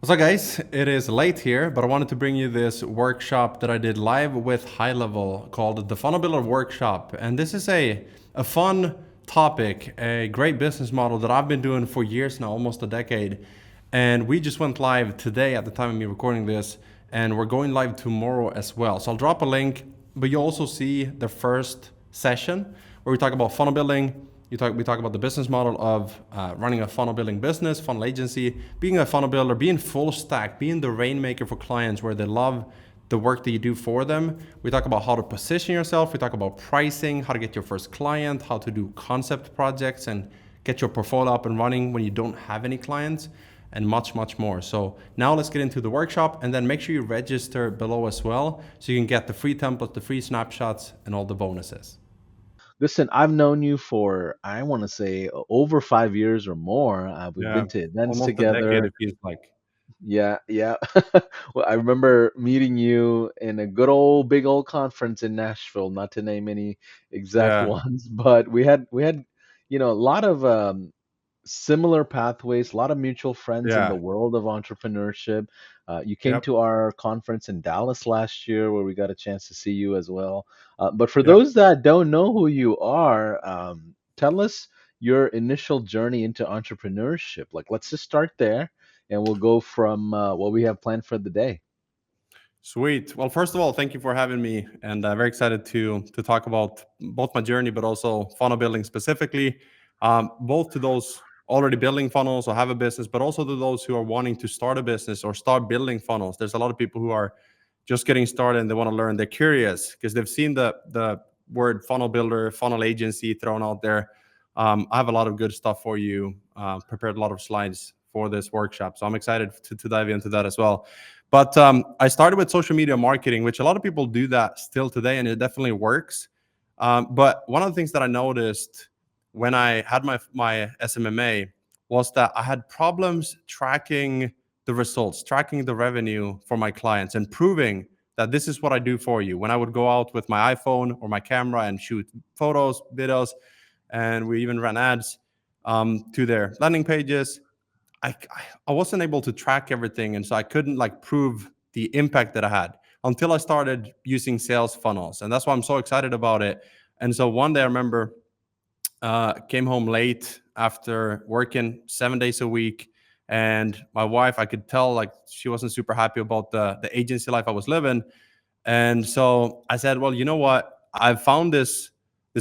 So, guys, it is late here, but I wanted to bring you this workshop that I did live with HighLevel called the Funnel Builder Workshop. And this is a fun topic, a great business model that I've been doing for years now, almost a decade. And we just went live today at the time of me recording this, and we're going live tomorrow as well. So, I'll drop a link, but you also see the first session where we talk about funnel building. We talk about the business model of running a funnel building business, funnel agency, being a funnel builder, being full stack, being the rainmaker for clients where they love the work that you do for them. We talk about how to position yourself. We talk about pricing, how to get your first client, how to do concept projects and get your portfolio up and running when you don't have any clients, and much, much more. So now let's get into the workshop, and then make sure you register below as well so you can get the free templates, the free snapshots, and all the bonuses. Listen, I've known you for, I want to say, over 5 years or more. We've Yeah, been to events almost a decade together. it feels like. Yeah, yeah. Well, I remember meeting you in a good old big old conference in Nashville, not to name any exact Yeah, ones, but we had, a lot of similar pathways, a lot of mutual friends in the yeah, world of entrepreneurship. You came yep, to our conference in Dallas last year where we got a chance to see you as well. But for yep. those that don't know who you are, tell us your initial journey into entrepreneurship. Like, let's just start there and we'll go from what we have planned for the day. Sweet. Well, first of all, thank you for having me, and I'm very excited to talk about both my journey, but also funnel building specifically. Both to those already building funnels or have a business, but also to those who are wanting to start a business or start building funnels. There's a lot of people who are just getting started and they want to learn. They're curious because they've seen the word funnel builder, funnel agency thrown out there. I have a lot of good stuff for you. Prepared a lot of slides for this workshop, so I'm excited to dive into that as well. But I started with social media marketing, which a lot of people do that still today, and it definitely works. But one of the things that I noticed when I had my SMMA was that I had problems tracking the results, tracking the revenue for my clients, and proving that this is what I do for you. When I would go out with my iPhone or my camera and shoot photos, videos, and we even ran ads to their landing pages, I I wasn't able to track everything, and so I couldn't like prove the impact that I had until I started using sales funnels, and that's why I'm so excited about it. And so one day I remember came home late after working 7 days a week, and my wife, I could tell like she wasn't super happy about the agency life I was living, and so I said, well, you know what? I've found this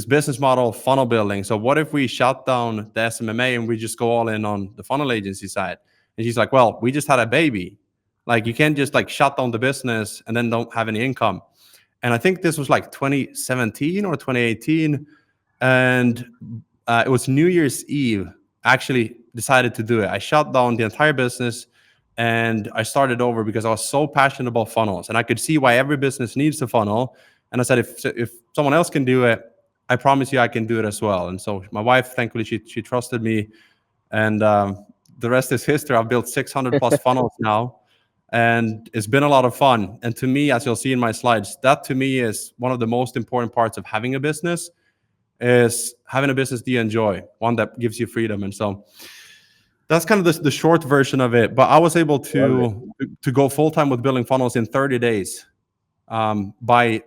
business model of funnel building. So what if we shut down the SMMA and we just go all in on the funnel agency side? And she's like, well, we just had a baby. Like you can't just like shut down the business and then don't have any income. And I think this was like 2017 or 2018, and it was New Year's Eve. I actually decided to do it. I shut down the entire business and I started over because I was so passionate about funnels and I could see why every business needs a funnel. And I said, if someone else can do it, I promise you I can do it as well. And so my wife, thankfully, she trusted me, and the rest is history. I've built 600 plus funnels now, and it's been a lot of fun. And to me, as you'll see in my slides, that to me is one of the most important parts of having a business, is having a business that you enjoy, one that gives you freedom. And so that's kind of the short version of it. But I was able Love it. to go full time with building funnels in 30 days by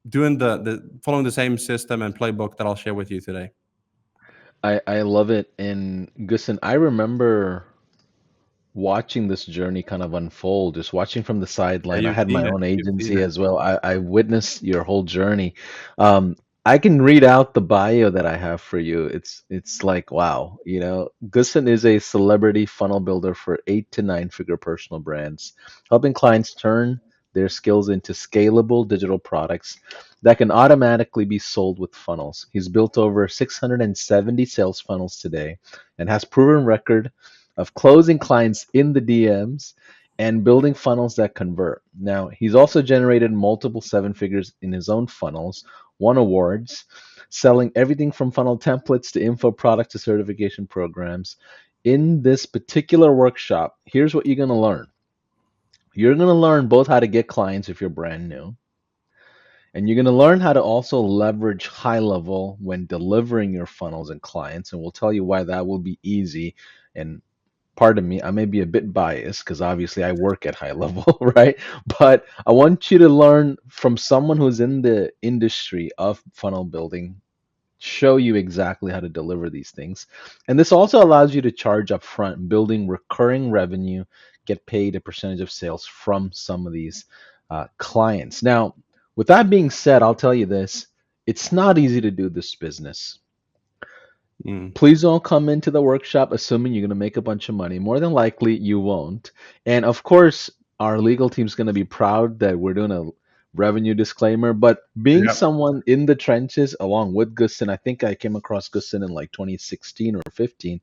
doing the following the same system and playbook that I'll share with you today. I love it. And Gusten, I remember watching this journey kind of unfold, just watching from the Yeah, sideline. I you've had my seen it. own You've seen agency it. as well. I witnessed your whole journey. Um, I can read out the bio that I have for you. It's like wow, Gusten is a celebrity funnel builder for 8 to 9 figure personal brands, helping clients turn their skills into scalable digital products that can automatically be sold with funnels. He's built over 670 sales funnels today and has proven record of closing clients in the DMs and building funnels that convert. Now, he's also generated multiple seven figures in his own funnels, won awards, selling everything from funnel templates to info products to certification programs. In this particular workshop, here's what you're going to learn. You're going to learn both how to get clients if you're brand new, and you're going to learn how to also leverage HighLevel when delivering your funnels and clients. And we'll tell you why that will be easy and pardon me, I may be a bit biased because obviously I work at high level, right? But I want you to learn from someone who's in the industry of funnel building, show you exactly how to deliver these things. And this also allows you to charge up front, building recurring revenue, get paid a percentage of sales from some of these clients. Now, with that being said, I'll tell you this, it's not easy to do this business. Mm. Please don't come into the workshop assuming you're going to make a bunch of money. More than likely, you won't. And of course, our legal team's going to be proud that we're doing a revenue disclaimer. But being Yep. someone in the trenches along with Gusten, I think I came across Gusten in like 2016 or 15.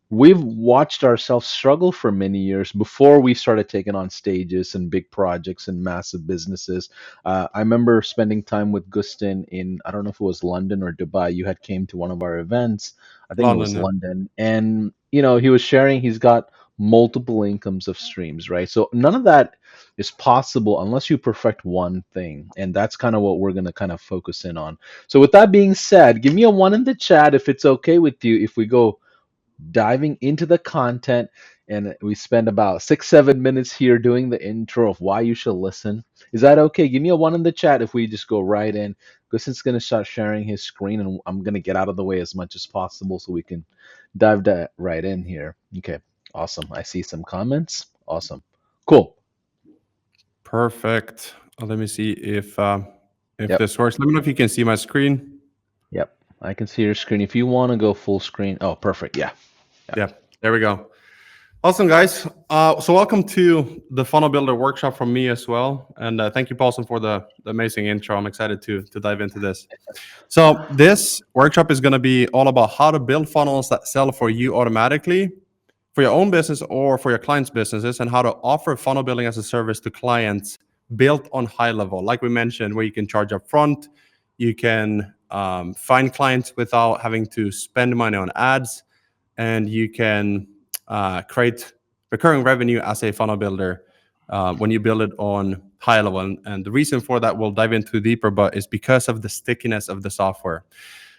We've watched ourselves struggle for many years before we started taking on stages and big projects and massive businesses. I remember spending time with Gustin in, I don't know if it was London or Dubai. You had came to one of our events. I think it was London. Yeah. London. And, you know, he was sharing he's got multiple incomes of streams, right? So none of that is possible unless you perfect one thing. And that's kind of what we're going to kind of focus in on. So with that being said, give me a one in the chat if it's okay with you if we go diving into the content, and we spend about 6 7 minutes here doing the intro of why you should listen. Is that okay? Give me a one in the chat if we just go right in. Gusten's going to start sharing his screen, and I'm going to get out of the way as much as possible so we can dive that right in here. Okay, awesome. I see some comments. Awesome, cool. Perfect. Let me see if Yep, this works. Let me know if you can see my screen. yep. I can see your screen. If you want to go full screen, oh, perfect. Yeah, yeah. Yeah, there we go. Awesome, guys. So welcome to the Funnel Builder workshop from me as well. And thank you, Paulson, for the amazing intro. I'm excited to dive into this. So this workshop is going to be all about how to build funnels that sell for you automatically, for your own business or for your clients' businesses, and how to offer funnel building as a service to clients built on HighLevel. Like we mentioned, where you can charge up front, you can find clients without having to spend money on ads, and you can create recurring revenue as a funnel builder when you build it on HighLevel. And the reason for that we'll dive into deeper, but is because of the stickiness of the software.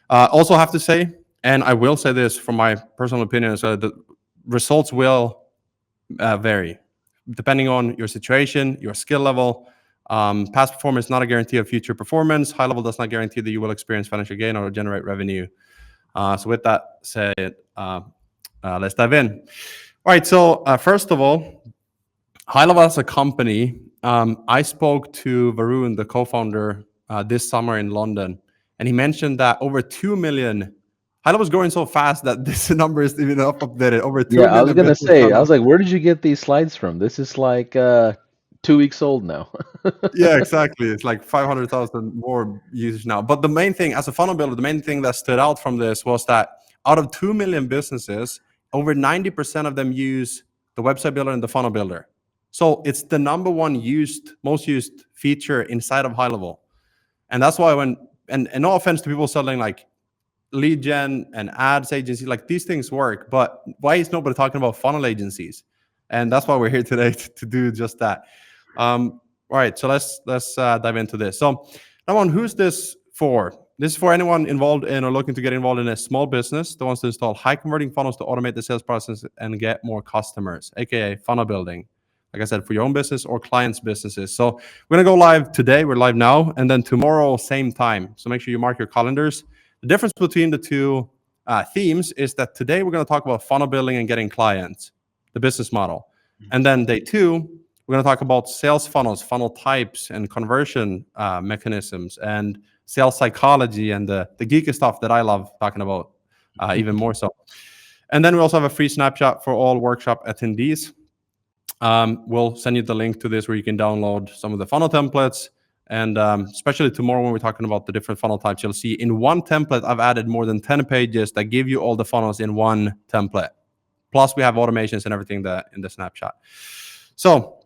Also have to say, and I will say this from my personal opinion, so the results will vary depending on your situation, your skill level. Past performance is not a guarantee of future performance. HighLevel does not guarantee that you will experience financial gain or generate revenue. So with that said, let's dive in. All right. So first of all, HighLevel as a company, I spoke to Varun, the co-founder, this summer in London, and he mentioned that over 2 million. HighLevel was growing so fast that this number is even updated. Over 2 Yeah, I was million gonna business say, I was funnels. like, where did you get these slides from? This is like 2 weeks old now. Yeah, exactly. It's like 500,000 more users now. But the main thing, as a funnel builder, the main thing that stood out from this was that out of 2 million businesses, over 90% of them use the website builder and the funnel builder. So it's the number one most used feature inside of HighLevel. And that's why and no offense to people selling like lead gen and ads agency, like these things work, but why is nobody talking about funnel agencies? And that's why we're here today to do just that. All right, so let's dive into this. So number one, who's this for? This is for anyone involved in or looking to get involved in a small business that wants to install high converting funnels to automate the sales process and get more customers, aka funnel building. Like I said, for your own business or clients' businesses. So we're gonna go live today. We're live now, and then tomorrow, same time. So make sure you mark your calendars. The difference between the two themes is that today we're going to talk about funnel building and getting clients, the business model. And then day two, we're going to talk about sales funnels, funnel types, and conversion mechanisms, and sales psychology, and the geeky stuff that I love talking about even more so. And then we also have a free snapshot for all workshop attendees. We'll send you the link to this where you can download some of the funnel templates. And especially tomorrow when we're talking about the different funnel types, you'll see in one template, I've added more than 10 pages that give you all the funnels in one template. Plus, we have automations and everything in the snapshot. So,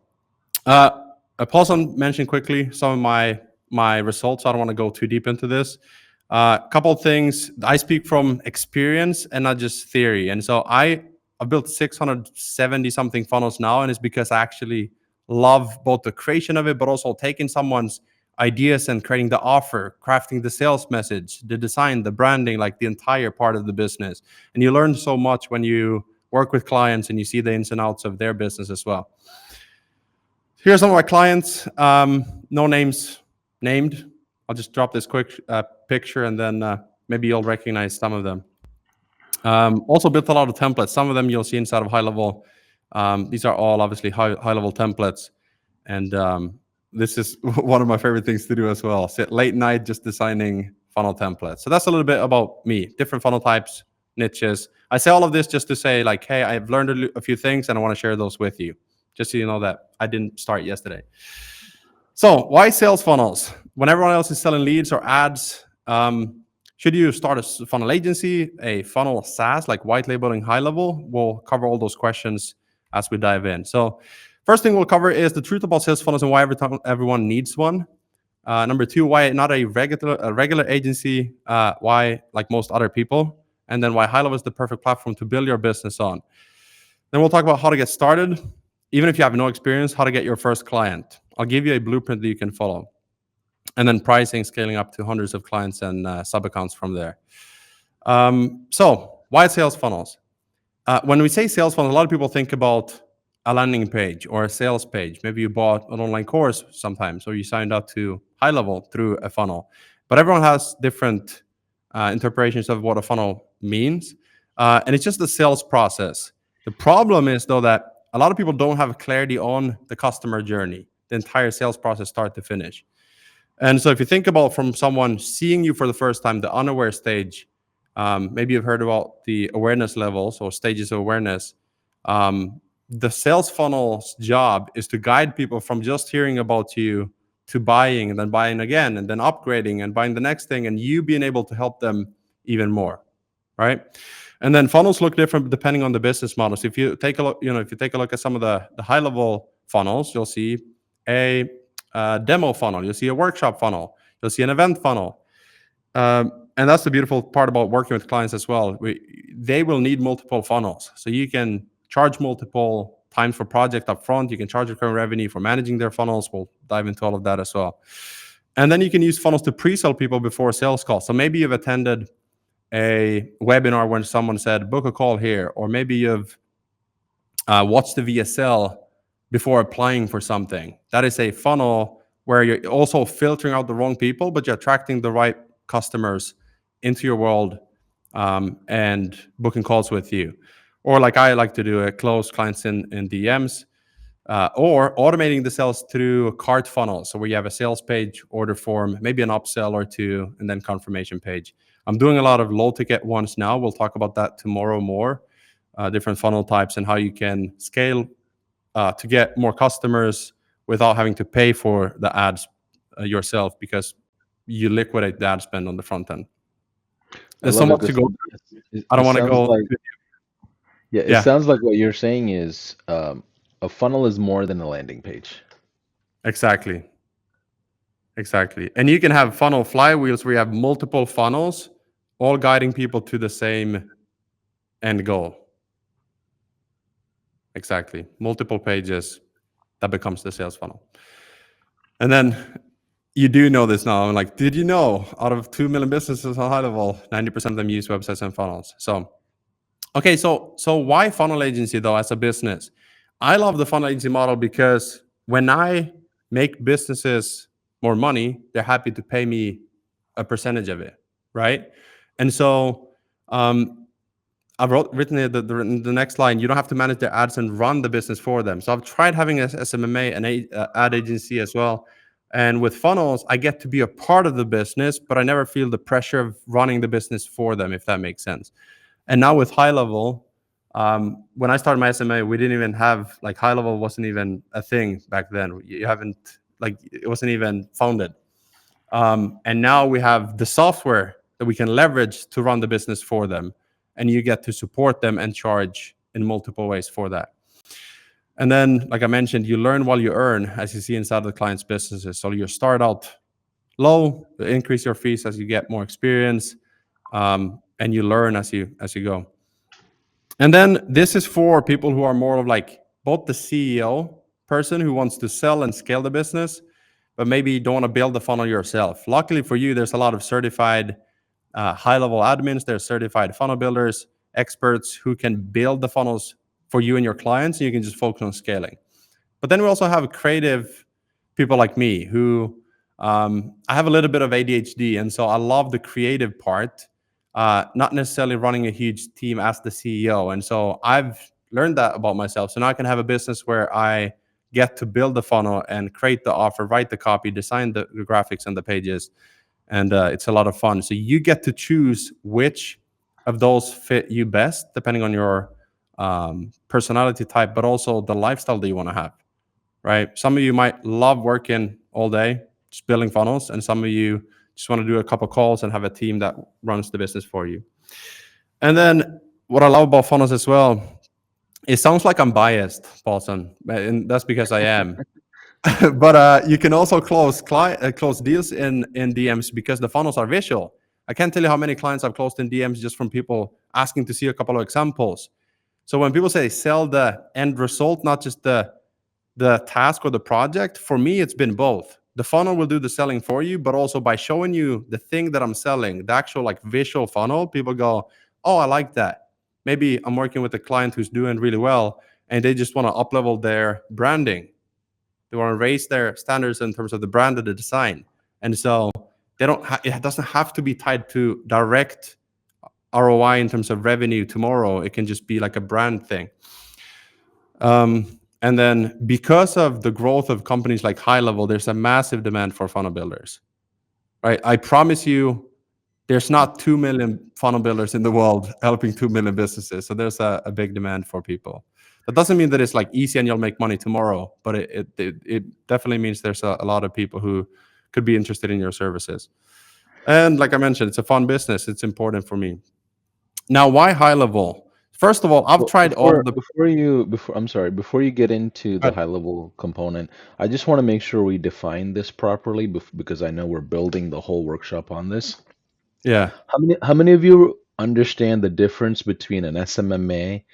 Paulson mentioned quickly some of my results. I don't want to go too deep into this. A couple of things. I speak from experience and not just theory. And so I've built 670 something funnels now, and it's because I actually love both the creation of it, but also taking someone's ideas and creating the offer, crafting the sales message, the design, the branding, like the entire part of the business. And you learn so much when you work with clients, and you see the ins and outs of their business as well. Here are some of my clients. No names named. I'll just drop this quick picture, and then maybe you'll recognize some of them. Also built a lot of templates. Some of them you'll see inside of HighLevel. These are all obviously high-level templates. And this is one of my favorite things to do as well. Sit late night just designing funnel templates. So that's a little bit about me, different funnel types, niches. I say all of this just to say, like, hey, I've learned a few things and I want to share those with you, just so you know that I didn't start yesterday. So why sales funnels? When everyone else is selling leads or ads, should you start a funnel agency, a funnel SaaS, like white labeling HighLevel? We'll cover all those questions as we dive in. So first thing we'll cover is the truth about sales funnels and why everyone needs one. Number two, why not a regular agency? Why, like most other people? And then why HighLevel is the perfect platform to build your business on. Then we'll talk about how to get started, even if you have no experience, how to get your first client. I'll give you a blueprint that you can follow. And then pricing, scaling up to hundreds of clients and sub-accounts from there. So why sales funnels? When we say sales funnels, a lot of people think about a landing page or a sales page. Maybe you bought an online course sometimes, or you signed up to HighLevel through a funnel. But everyone has different interpretations of what a funnel means. And it's just the sales process. The problem is, though, that a lot of people don't have clarity on the customer journey, the entire sales process, start to finish. And so if you think about from someone seeing you for the first time, the unaware stage, maybe you've heard about the awareness levels or stages of awareness. The sales funnel's job is to guide people from just hearing about you to buying, and then buying again, and then upgrading and buying the next thing, and you being able to help them even more, right? And then funnels look different depending on the business model. So if you take a look, if you take a look at some of the HighLevel funnels, you'll see a demo funnel, you'll see a workshop funnel, you'll see an event funnel. And that's the beautiful part about working with clients as well. They will need multiple funnels. So you can charge multiple times for project up front. You can charge recurring revenue for managing their funnels. We'll dive into all of that as well. And then you can use funnels to pre-sell people before a sales call. So maybe you've attended a webinar when someone said, book a call here. Or maybe you've watched the VSL before applying for something. That is a funnel where you're also filtering out the wrong people, but you're attracting the right customers into your world and booking calls with you. Or like I like to do, close clients in DMs, or automating the sales through a cart funnel. So where you have a sales page, order form, maybe an upsell or two, and then confirmation page. I'm doing a lot of low ticket ones now. We'll talk about that tomorrow more, different funnel types and how you can scale to get more customers without having to pay for the ads yourself, because you liquidate the ad spend on the front end. There's so much to go through. I don't want to go. It sounds like what you're saying is a funnel is more than a landing page. Exactly. And you can have funnel flywheels where you have multiple funnels, all guiding people to the same end goal. Exactly. Multiple pages, that becomes the sales funnel. And then you do know this now. I'm like, did you know out of 2 million businesses on HighLevel, 90% of them use websites and funnels? So, okay, so why funnel agency though as a business? I love the funnel agency model because when I make businesses more money, they're happy to pay me a percentage of it, right? And so I've written the next line, you don't have to manage their ads and run the business for them. So I've tried having a SMMA, an ad agency as well. And with funnels, I get to be a part of the business, but I never feel the pressure of running the business for them, if that makes sense. And now with HighLevel, when I started my SMA, we didn't even have, like, HighLevel wasn't even a thing back then. It wasn't even founded. And now we have the software that we can leverage to run the business for them. And you get to support them and charge in multiple ways for that. And then, like I mentioned, you learn while you earn, as you see inside the client's businesses. So you start out low, increase your fees as you get more experience, and you learn as you go. And then this is for people who are more of like both the CEO person who wants to sell and scale the business, but maybe don't want to build the funnel yourself. Luckily for you, there's a lot of certified HighLevel admins. There's certified funnel builders. experts who can build the funnels for you and your clients, and you can just focus on scaling. But then we also have creative people like me who I have a little bit of ADHD, and so I love the creative part, not necessarily running a huge team as the CEO. And so I've learned that about myself. So now I can have a business where I get to build the funnel and create the offer, write the copy, design the graphics and the pages, and it's a lot of fun. So you get to choose which of those fit you best, depending on your personality type, but also the lifestyle that you want to have. Right? Some of you might love working all day, just building funnels, and some of you just want to do a couple calls and have a team that runs the business for you. And then what I love about funnels as well, it sounds like I'm biased, Paulson, and that's because I am. But you can also close deals in DMs because the funnels are visual. I can't tell you how many clients I've closed in DMs just from people asking to see a couple of examples. So when people say sell the end result, not just the task or the project, for me it's been both. The funnel will do the selling for you, but also by showing you the thing that I'm selling, the actual like visual funnel, people go, oh, I like that. Maybe I'm working with a client who's doing really well and they just want to up level their branding. They want to raise their standards in terms of the brand and the design. And so it doesn't have to be tied to direct ROI in terms of revenue tomorrow. It can just be like a brand thing. And then because of the growth of companies like HighLevel, there's a massive demand for funnel builders, right? I promise you, there's not 2 million funnel builders in the world helping 2 million businesses. So there's a big demand for people. That doesn't mean that it's like easy and you'll make money tomorrow, but it definitely means there's a lot of people who could be interested in your services. And like I mentioned, it's a fun business. It's important for me. Now, why HighLevel? First of all, I've Well, tried all the. before you get into the But high level component, I just want to make sure we define this properly because I know we're building the whole workshop on this. yeah, How many of you understand the difference between an SMMA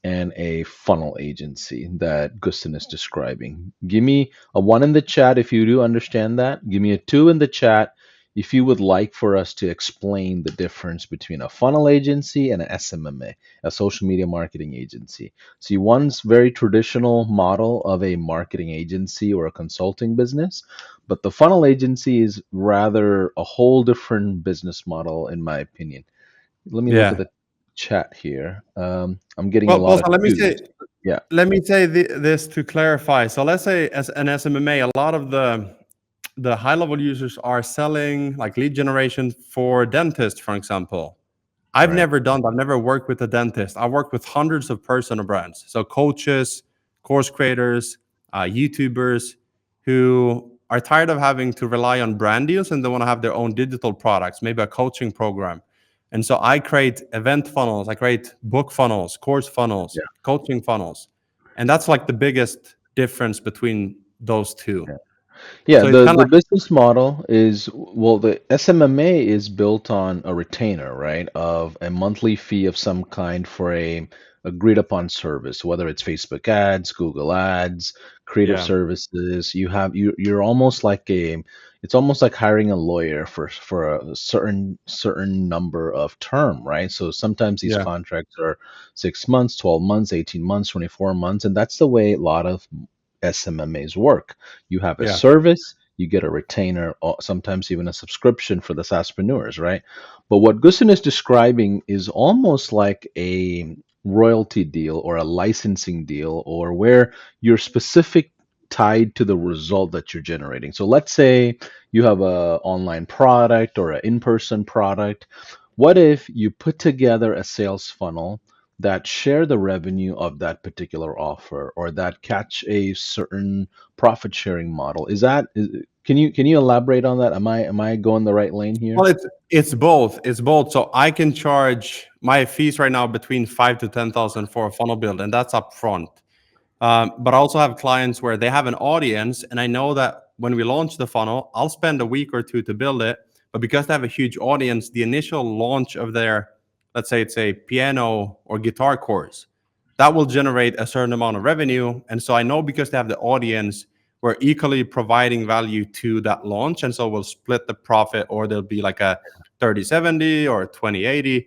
and a funnel agency that Gusten is describing? Give me a one in the chat if you do understand that. Give me a two in the chat if you would like for us to explain the difference between a funnel agency and an SMMA, a social media marketing agency. See, one's very traditional model of a marketing agency or a consulting business, but the funnel agency is rather a whole different business model, in my opinion. Let me look at yeah. the chat here. I'm getting a Well, lot of also, twos. Yeah, this to clarify. So let's say as an SMMA, a lot of the high level users are selling like lead generation for dentists, for example. I've right. never done that. I've never worked with a dentist. I work with hundreds of personal brands. So coaches, course creators, YouTubers who are tired of having to rely on brand deals and they want to have their own digital products, maybe a coaching program. And so I create event funnels, I create book funnels, course funnels, Yeah. coaching funnels. And that's like the biggest difference between those two. Yeah, So it's kind of the like, business model is, well, the SMMA is built on a retainer, right? Of a monthly fee of some kind for a agreed upon service, whether it's Facebook ads, Google ads, creative yeah, services. You're almost like it's almost like hiring a lawyer for a certain number of term, right? So sometimes these yeah, contracts are 6 months, 12 months, 18 months, 24 months, and that's the way a lot of SMMAs work. You have a yeah, service, you get a retainer, or sometimes even a subscription for the SaaSpreneurs, right? But what Gusten is describing is almost like a royalty deal or a licensing deal, or where you're specific tied to the result that you're generating. So let's say you have a online product or an in-person product. What if you put together a sales funnel that share the revenue of that particular offer, or that catch a certain profit sharing model? Can you elaborate on that? Am I going the right lane here? well, it's both. It's both. So I can charge my fees right now between 5 to 10,000 for a funnel build, and that's upfront. But I also have clients where they have an audience, and I know that when we launch the funnel, I'll spend a week or two to build it. But because they have a huge audience, the initial launch of their, let's say it's a piano or guitar course, that will generate a certain amount of revenue. And so I know because they have the audience, we're equally providing value to that launch. And so we'll split the profit, or there'll be like a 30/70 or 20/80.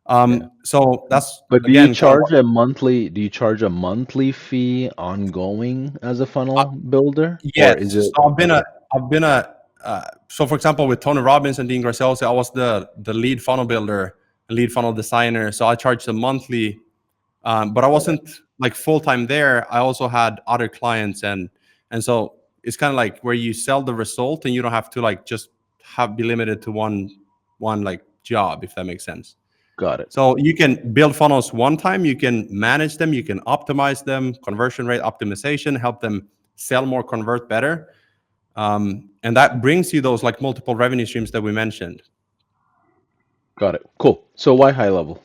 Yeah. So that's But again kind of do you charge a monthly fee ongoing as a funnel builder, or is yes. it So okay? I've been a so for example with Tony Robbins and Dean Graziosi, I was the lead funnel builder and lead funnel designer. So I charged a monthly, but I Got it. wasn't like full time there. I also had other clients, and so it's kind of like where you sell the result and you don't have to like just have be limited to one like job, if that makes sense. Got it. So you can build funnels one time, you can manage them, you can optimize them, conversion rate optimization, help them sell more, convert better. And that brings you those like multiple revenue streams that we mentioned. Got it. Cool. So why high level?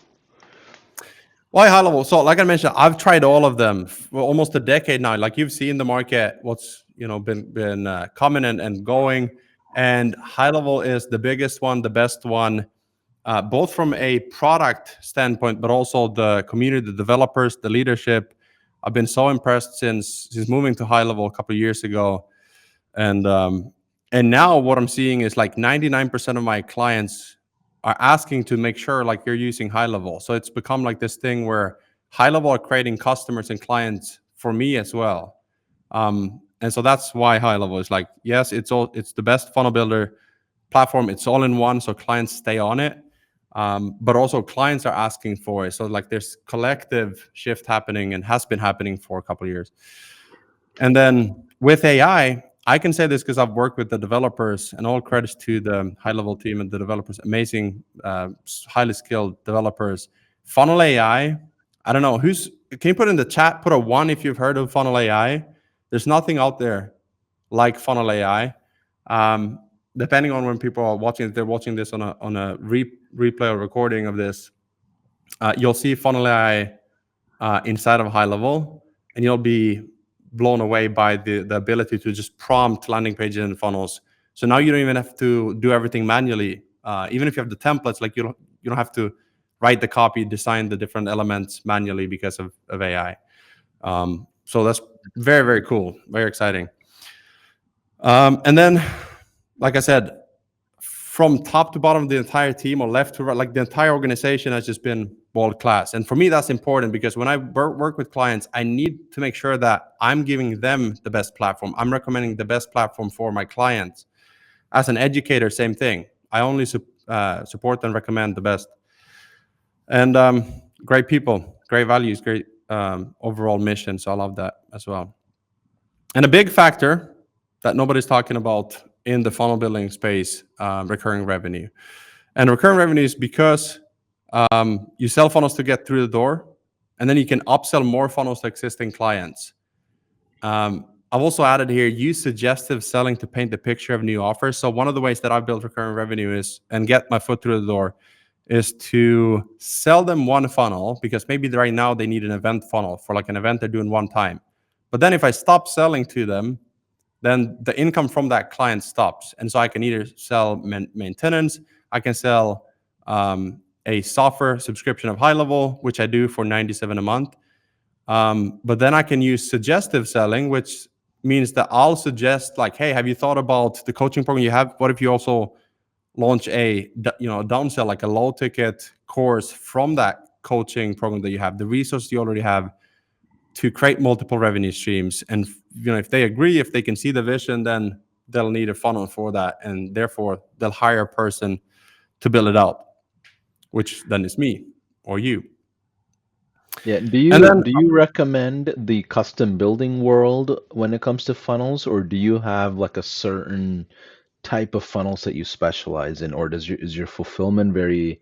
Why high level? So like I mentioned, I've tried all of them for almost a decade now. Like you've seen the market, what's been coming and going, and high level is the biggest one, the best one, both from a product standpoint, but also the community, the developers, the leadership. I've been so impressed since moving to high level a couple of years ago, and now what I'm seeing is like 99% of my clients are asking to make sure like you're using high level. So it's become like this thing where high level are creating customers and clients for me as well. And so that's why high level is like, yes, it's the best funnel builder platform. It's all in one, so clients stay on it. But also clients are asking for it. So like there's collective shift happening and has been happening for a couple of years. And then with AI, I can say this because I've worked with the developers, and all credits to the high level team and the developers, amazing, highly skilled developers. Funnel AI, I don't know who's. Can you put in the chat? Put a one if you've heard of Funnel AI. There's nothing out there like Funnel AI. Um, Depending on when people are watching, if they're watching this on a replay or recording of this, you'll see Funnel AI inside of high level, and you'll be blown away by the ability to just prompt landing pages and funnels. So now you don't even have to do everything manually. Even if you have the templates, like you don't have to write the copy, design the different elements manually because of AI. So that's very, very cool, very exciting. And then, like I said, from top to bottom, the entire team or left to right, like the entire organization has just been world class. And for me, that's important because when I work with clients, I need to make sure that I'm giving them the best platform. I'm recommending the best platform for my clients. As an educator, same thing. I only support and recommend the best. And great people, great values, great overall mission. So I love that as well. And a big factor that nobody's talking about in the funnel building space, recurring revenue. And recurring revenue is because you sell funnels to get through the door, and then you can upsell more funnels to existing clients. I've also added here, use suggestive selling to paint the picture of new offers. So one of the ways that I build recurring revenue is and get my foot through the door is to sell them one funnel because maybe right now they need an event funnel for like an event they're doing one time. But then if I stop selling to them, then the income from that client stops. And so I can either sell maintenance, I can sell a software subscription of high level, which I do for 97 a month. But then I can use suggestive selling, which means that I'll suggest like, hey, have you thought about the coaching program you have? What if you also launch a downsell, like a low ticket course from that coaching program that you have, the resources you already have, to create multiple revenue streams. And if they agree, if they can see the vision, then they'll need a funnel for that, and therefore they'll hire a person to build it out, which then is me or you. Yeah. And then Do you recommend the custom building world when it comes to funnels, or do you have like a certain type of funnels that you specialize in, or is your fulfillment very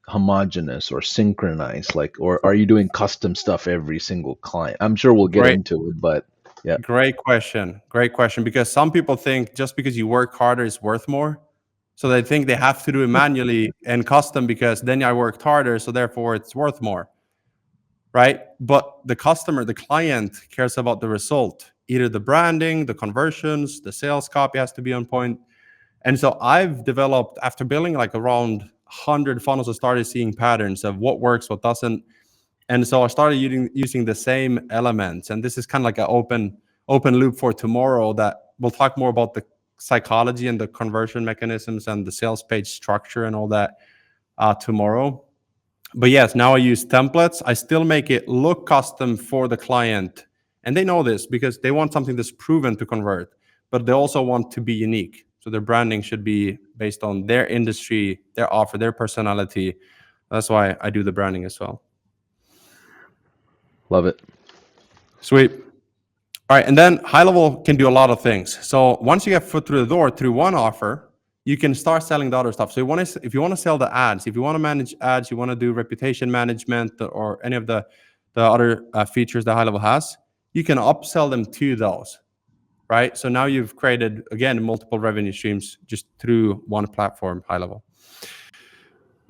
homogeneous or synchronized, like, or are you doing custom stuff every single client? I'm sure we'll get great into it, but yeah. great question, because some people think just because you work harder is worth more, so they think they have to do it manually and custom because then I worked harder, so therefore it's worth more, right? But the customer, the client, cares about the result, either the branding, the conversions, the sales copy has to be on point. And so I've developed, after building like around 100 funnels, I started seeing patterns of what works, what doesn't. And so I started using the same elements. And this is kind of like an open loop for tomorrow, that we'll talk more about the psychology and the conversion mechanisms and the sales page structure and all that tomorrow. But yes, now I use templates. I still make it look custom for the client. And they know this because they want something that's proven to convert, but they also want to be unique. So their branding should be based on their industry, their offer, their personality. That's why I do the branding as well. Love it. Sweet. All right, and then HighLevel can do a lot of things. So once you get foot through the door through one offer, you can start selling the other stuff. So if you want to sell the ads, if you want to manage ads, you want to do reputation management or any of the other features that HighLevel has, you can upsell them to those, right? So now you've created again multiple revenue streams just through one platform, HighLevel.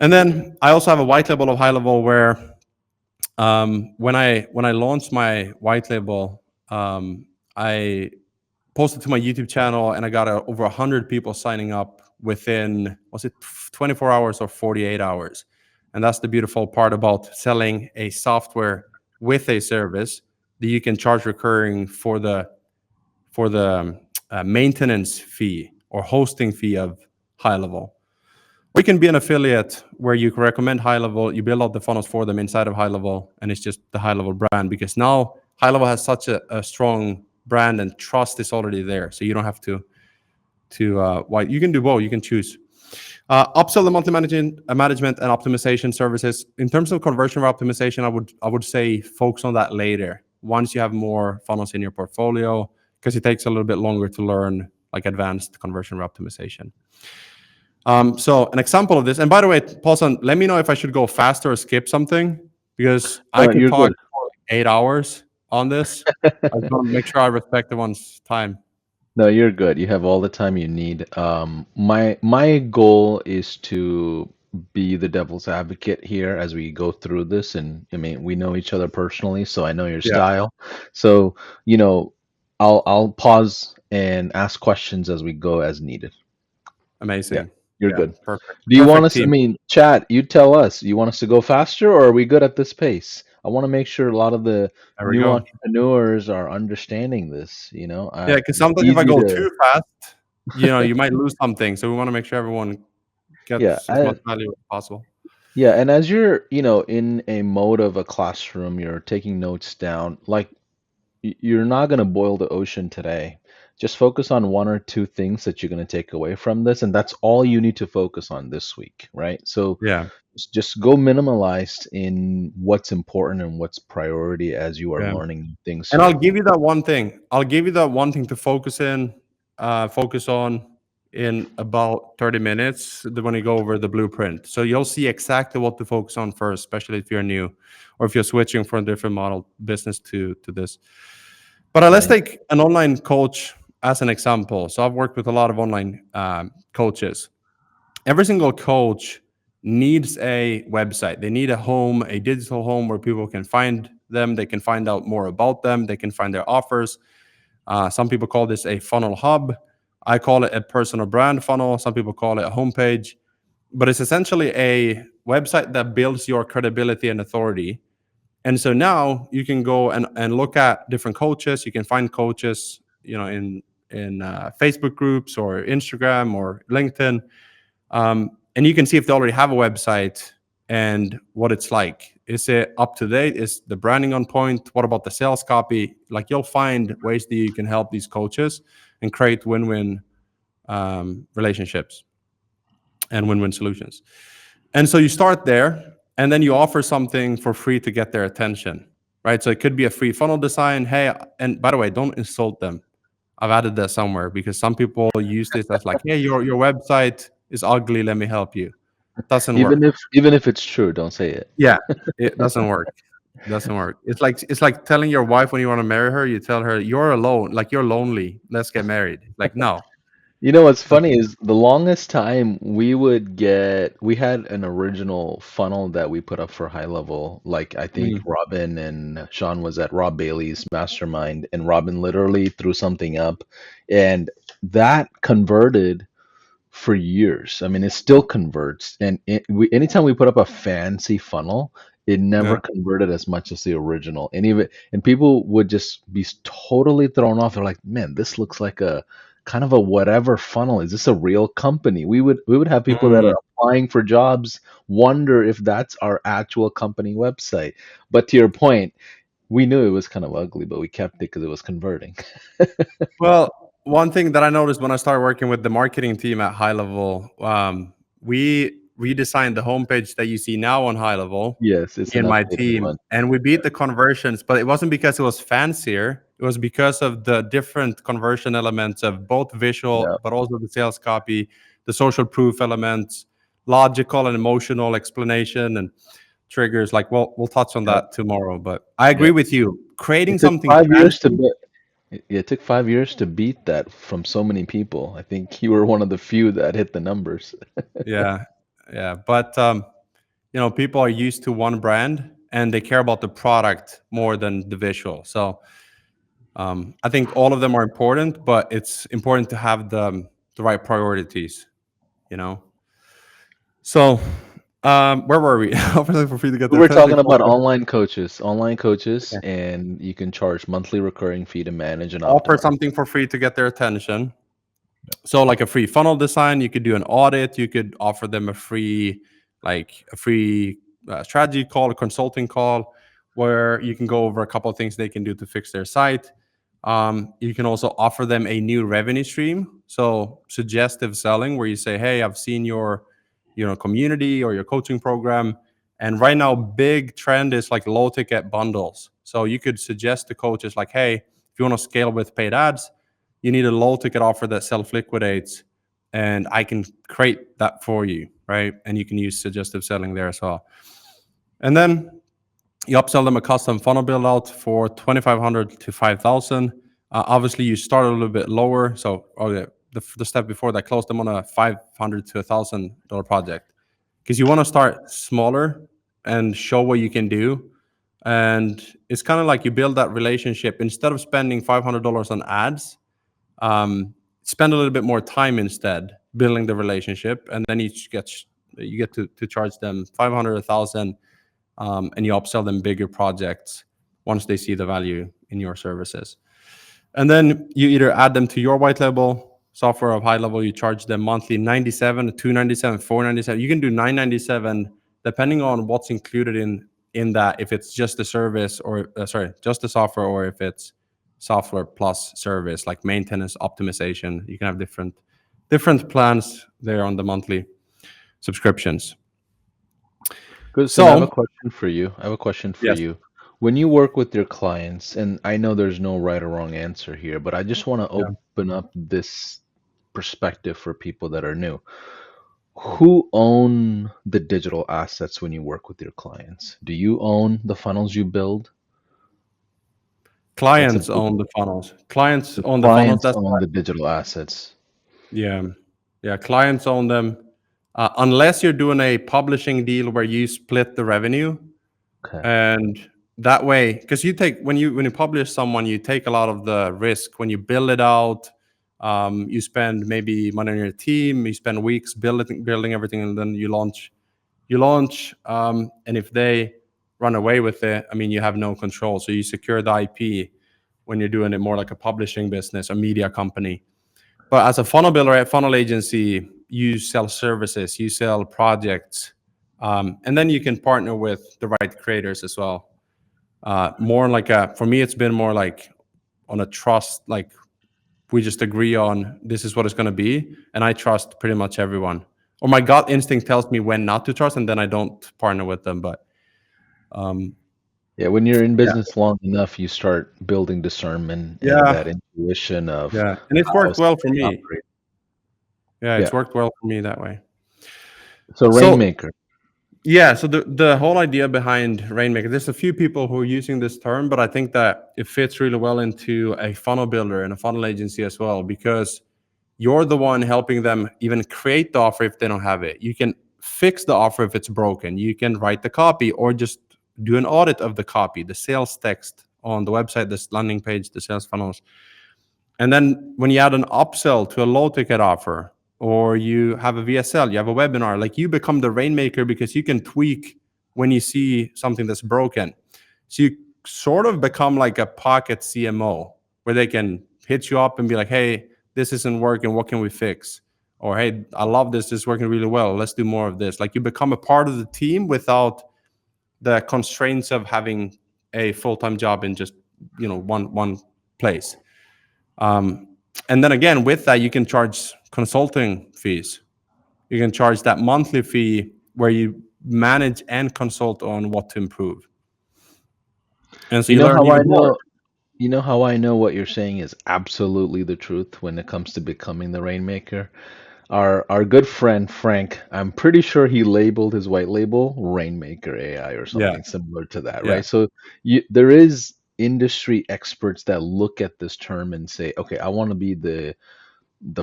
And then I also have a white label of HighLevel where when I launched my white label, I posted to my YouTube channel, and I got over 100 people signing up within, was it 24 hours or 48 hours? And that's the beautiful part about selling a software with a service that you can charge recurring for the maintenance fee or hosting fee of HighLevel. Or you can be an affiliate where you can recommend HighLevel, you build out the funnels for them inside of HighLevel, and it's just the HighLevel brand because now HighLevel has such a strong brand and trust is already there. So you don't have to why you can do both. You can choose. Upsell the monthly management and optimization services. In terms of conversion rate optimization, I would say focus on that later once you have more funnels in your portfolio because it takes a little bit longer to learn like advanced conversion rate optimization. So an example of this, and by the way, Paulson, let me know if I should go faster or skip something because I No, can you're talk good. for 8 hours on this. I just want to make sure I respect everyone's time. No, you're good. You have all the time you need. My goal is to be the devil's advocate here as we go through this, and I mean, we know each other personally, so I know your Yeah, style. So, you know, I'll pause and ask questions as we go as needed. Yeah, amazing. you're Yeah, good. perfect. Do you want Perfect us, I team. mean, chat, you tell us, you want us to go faster or are we good at this pace? I want to make sure a lot of the There we new go. entrepreneurs are understanding this, you know. Yeah, because It's sometimes if I easy go to, too fast, you might lose something. So we want to make sure everyone yeah, gets as much value as possible. yeah, and as you're, in a mode of a classroom, you're taking notes down, like you're not going to boil the ocean today. Just focus on one or two things that you're going to take away from this, and that's all you need to focus on this week, right? So Yeah, just go minimalized in what's important and what's priority as you are yeah. learning new things And I'll here. give you that one thing. I'll give you that one thing to focus on in about 30 minutes when you go over the blueprint. So you'll see exactly what to focus on first, especially if you're new or if you're switching from a different model business to this. But let's Nice. take an online coach as an example. So I've worked with a lot of online coaches. Every single coach needs a website. They need a home, a digital home where people can find them. They can find out more about them. They can find their offers. Some people call this a funnel hub. I call it a personal brand funnel. Some people call it a homepage. But it's essentially a website that builds your credibility and authority. And so now you can go and look at different coaches. You can find coaches, in Facebook groups or Instagram or LinkedIn, and you can see if they already have a website and what it's like. Is it up to date? Is the branding on point? What about the sales copy? Like you'll find ways that you can help these coaches and create win-win relationships and win-win solutions. And so you start there, and then you offer something for free to get their attention, right? So it could be a free funnel design. Hey, and by the way, don't insult them. I've added that somewhere because some people use this as like, hey, your website is ugly. Let me help you. Doesn't Even work. if it's true, don't say it. Yeah, it doesn't work. Doesn't work. It's like telling your wife when you want to marry her, you tell her you're alone, like you're lonely. Let's get married. Like no. You know what's funny is the longest time we had an original funnel that we put up for high level. Like I think Mm, Robin and Sean was at Rob Bailey's mastermind, and Robin literally threw something up, and that converted for years. I mean, it still converts, and anytime we put up a fancy funnel, it never yeah. converted as much as the original. And people would just be totally thrown off. They're like, "Man, this looks like a kind of a whatever funnel. Is this a real company?" We would have people that Mm, are applying for jobs wonder if that's our actual company website. But to your point, we knew it was kind of ugly, but we kept it because it was converting. Well, one thing that I noticed when I started working with the marketing team at High Level, we redesigned the homepage that you see now on High Level, Yes, it's me an and my updated team, one. and we beat the conversions, but it wasn't because it was fancier. It was because of the different conversion elements of both Yeah. visual, but also the sales copy, the social proof elements, logical and emotional explanation, and triggers. Like, well, we'll touch on Yeah. that tomorrow. But I agree Yeah. with you. Creating It took something 5 years to fancy. be, yeah, it took 5 years to beat that from so many people. I think you were one of the few that hit the numbers. Yeah, yeah. But people are used to one brand and they care about the product more than the visual. So I think all of them are important, but it's important to have the right priorities. You know. So where were we? Hopefully, for free to get We their were attention. talking about Culture. online coaches, Okay. and you can charge monthly recurring fee to manage and Offer optimize. something for free to get their attention. So like a free funnel design, you could do an audit, you could offer them a free strategy call, a consulting call, where you can go over a couple of things they can do to fix their site. You can also offer them a new revenue stream, so suggestive selling, where you say, hey, I've seen your community or your coaching program, and right now big trend is like low ticket bundles. So you could suggest to coaches like, hey, if you want to scale with paid ads, you need a low ticket offer that self liquidates, and I can create that for you, right? And you can use suggestive selling there as well. And then you upsell them a custom funnel build out for 2,500 to 5,000. Obviously, you start a little bit lower. So, the step before that, close them on a 500 to $1,000 project, because you want to start smaller and show what you can do. And it's kind of like you build that relationship instead of spending $500 on ads. um, Spend a little bit more time instead building the relationship, and then you get to charge them 500, 1,000, and you upsell them bigger projects once they see the value in your services. And then you either add them to your white label software of High Level. You charge them monthly 97, 297, 497. You can do 997 depending on what's included in that. If it's just the service, or just the software, or if it's software plus service like maintenance, optimization. You can have different plans there on the monthly subscriptions. Gusten, I have a So question for you. I have a question for yes, you. When you work with your clients, and I know there's no right or wrong answer here, but I just want to yeah. open up this perspective for people that are new. Who own the digital assets when you work with your clients? Do you own the funnels you build? That's a Clients big, own the funnels. Clients the own the funnels. clients That's own the digital assets. Yeah, yeah. Clients own them, unless you're doing a publishing deal where you split the revenue, Okay. and that way, because when you publish someone, you take a lot of the risk when you build it out. You spend maybe money on your team. You spend weeks building everything, and then you launch. And if they run away with it, I mean, you have no control. So you secure the IP when you're doing it more like a publishing business, a media company. But as a funnel builder at funnel agency, you sell services, you sell projects, and then you can partner with the right creators as well. More like for me, it's been more like on a trust, like we just agree on this is what it's going to be, and I trust pretty much everyone. Or my gut instinct tells me when not to trust, and then I don't partner with them. But um, Yeah, when you're in yeah, business long enough, you start building discernment and yeah, that intuition of yeah, and it's how worked well for something me. operates. Yeah, it's Yeah. worked well for me that way. So So Rainmaker. yeah, so the whole idea behind rainmaker, there's a few people who are using this term, but I think that it fits really well into a funnel builder and a funnel agency as well, because you're the one helping them even create the offer if they don't have it. You can fix the offer if it's broken. You can write the copy or just do an audit of the copy, the sales text on the website, this landing page, the sales funnels. And then when you add an upsell to a low ticket offer, or you have a VSL, you have a webinar, like you become the rainmaker because you can tweak when you see something that's broken. So you sort of become like a pocket CMO where they can hit you up and be like, hey, this isn't working. What can we fix? or hey, I love this. This is working really well. Let's do more of this. Like you become a part of the team without the constraints of having a full-time job in just one place. Um, and then again, with that, you can charge consulting fees. You can charge that monthly fee where you manage and consult on what to improve, and so You you know learn how I even more. know you know how I know what you're saying is absolutely the truth when it comes to becoming the rainmaker? Our good friend Frank, I'm pretty sure he labeled his white label Rainmaker AI or Yeah, something similar to that, yeah, right? So there is industry experts that look at this term and say, okay, I want to be the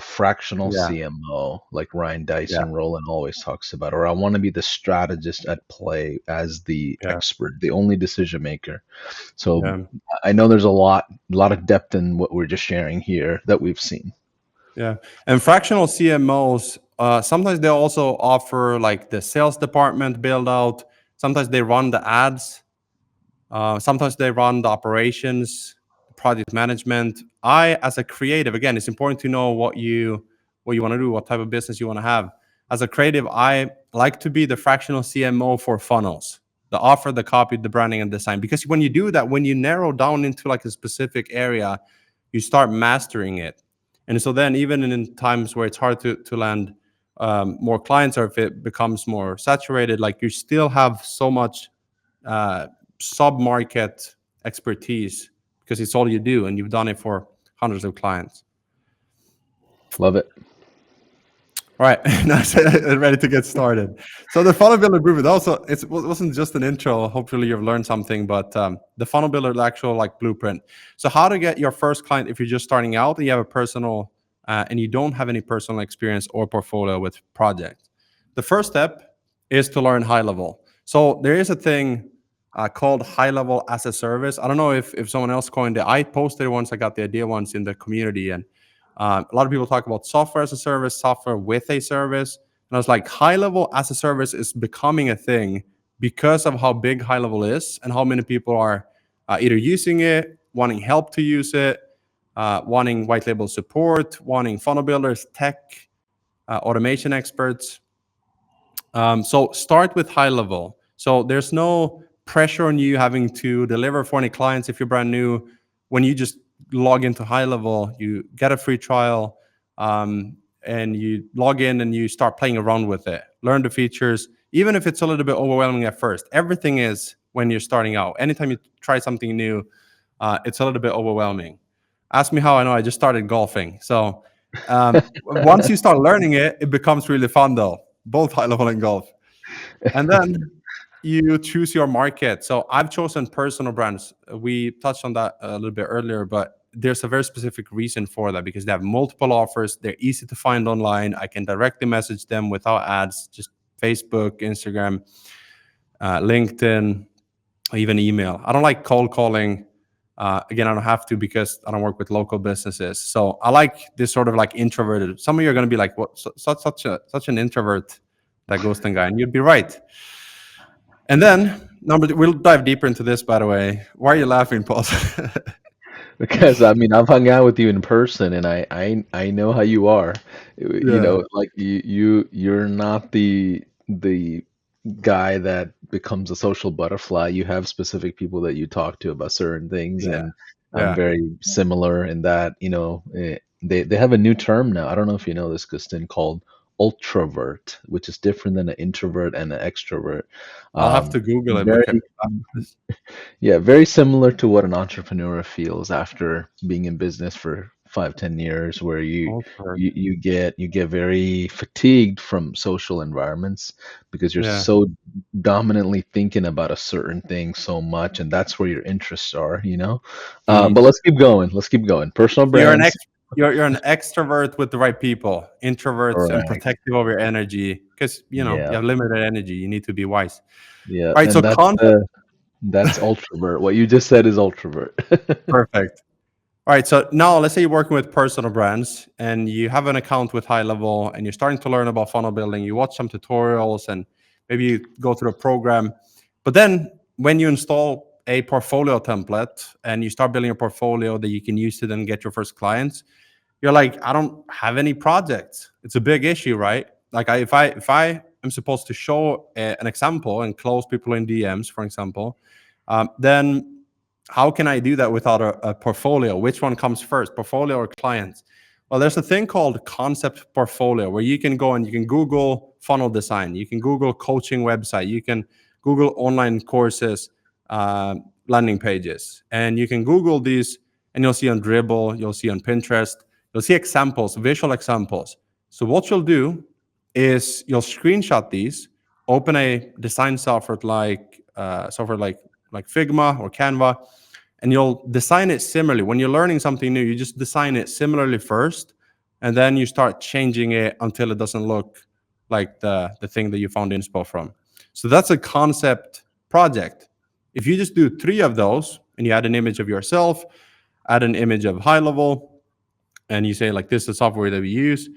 fractional yeah, CMO, like Ryan yeah, Dyson Rowland always talks about, or I want to be the strategist at play as the yeah, expert, the only decision maker. So yeah. I know there's a lot of depth in what we're just sharing here that we've seen. Yeah, and fractional CMOs sometimes they also offer like the sales department build out. Sometimes they run the ads. Sometimes they run the operations, project management. I, as a creative, again, it's important to know what you want to do, what type of business you want to have. As a creative, I like to be the fractional CMO for funnels, the offer, the copy, the branding, and design. Because when you do that, when you narrow down into like a specific area, you start mastering it. And so then, even in times where it's hard to land more clients, or if it becomes more saturated, like you still have so much uh, sub market expertise because it's all you do and you've done it for hundreds of clients. Love it. All right, now ready to get started. So the funnel builder blueprint also wasn't just an intro. Hopefully you've learned something, but the funnel builder, the actual like blueprint. So how to get your first client if you're just starting out and you have a personal and you don't have any personal experience or portfolio with projects. The first step is to learn high level. So there is a thing called high level as a service. I don't know if someone else coined it. I posted it once. I got the idea once in the community, and a lot of people talk about software as a service, software with a service. And I was like, high level as a service is becoming a thing because of how big high level is and how many people are either using it, wanting help to use it, wanting white label support, wanting funnel builders, tech, automation experts. So start with high level. So there's no pressure on you having to deliver for any clients if you're brand new. When you just log into high level, you get a free trial, and you log in and you start playing around with it. Learn the features, even if it's a little bit overwhelming at first. Everything is when you're starting out. Anytime you try something new, it's a little bit overwhelming. Ask me how I know. I just started golfing. So once you start learning it, it becomes really fun though, both high level and golf. And then you choose your market. So I've chosen personal brands. We touched on that a little bit earlier, but there's a very specific reason for that because they have multiple offers. They're easy to find online. I can directly message them without ads, just Facebook, Instagram, LinkedIn, even email. I don't like cold calling. Again, I don't have to because I don't work with local businesses. So I like this sort of like introverted. Some of you are going to be like, "What? Such an introvert, that Gusten guy," and you'd be right. And then we'll dive deeper into this. By the way, why are you laughing, Paul? Because I mean, I've hung out with you in person, and I know how you are. Yeah, Like you're not the guy that becomes a social butterfly. You have specific people that you talk to about certain things, yeah, and I'm yeah. very similar in that. They have a new term now. I don't know if you know this, Gustin, called ultravert, which is different than an introvert and an extrovert. I'll have Um, to Google it because very Yeah, very similar to what an entrepreneur feels after being in business for 5, 10 years, where you ultra. you you get you get very fatigued from social environments because you're Yeah. so dominantly thinking about a certain thing so much, and that's where your interests are. But Mm. let's keep going. Let's keep going. Personal So you're an brands. you're an extrovert with the right people, introverts and Correct. protective of your energy because you Yeah, have limited energy. You need to be wise. yeah, All right. So and content. that's ultravert. What you just said is ultravert. Perfect. All right. So now let's say you're working with personal brands and you have an account with high level and you're starting to learn about funnel building. You watch some tutorials and maybe you go through a program. But then when you install a portfolio template and you start building a portfolio that you can use to then get your first clients, you're like, I don't have any projects. It's a big issue, right? Like if I am supposed to show an example and close people in DMs, for example, then how can I do that without a portfolio? Which one comes first, portfolio or clients? Well, there's a thing called concept portfolio where you can go and you can Google funnel design, you can Google coaching website, you can Google online courses, landing pages, and you can Google these, and you'll see on Dribble, you'll see on Pinterest, you'll see examples, visual examples. So what you'll do is you'll screenshot these, open a design software like Figma or Canva, and you'll design it similarly. When you're learning something new, you just design it similarly first, and then you start changing it until it doesn't look like the thing that you found inspo from. So that's a concept project. If you just do 3 of those and you add an image of yourself, add an image of HighLevel, and you say like, this is the software that we use,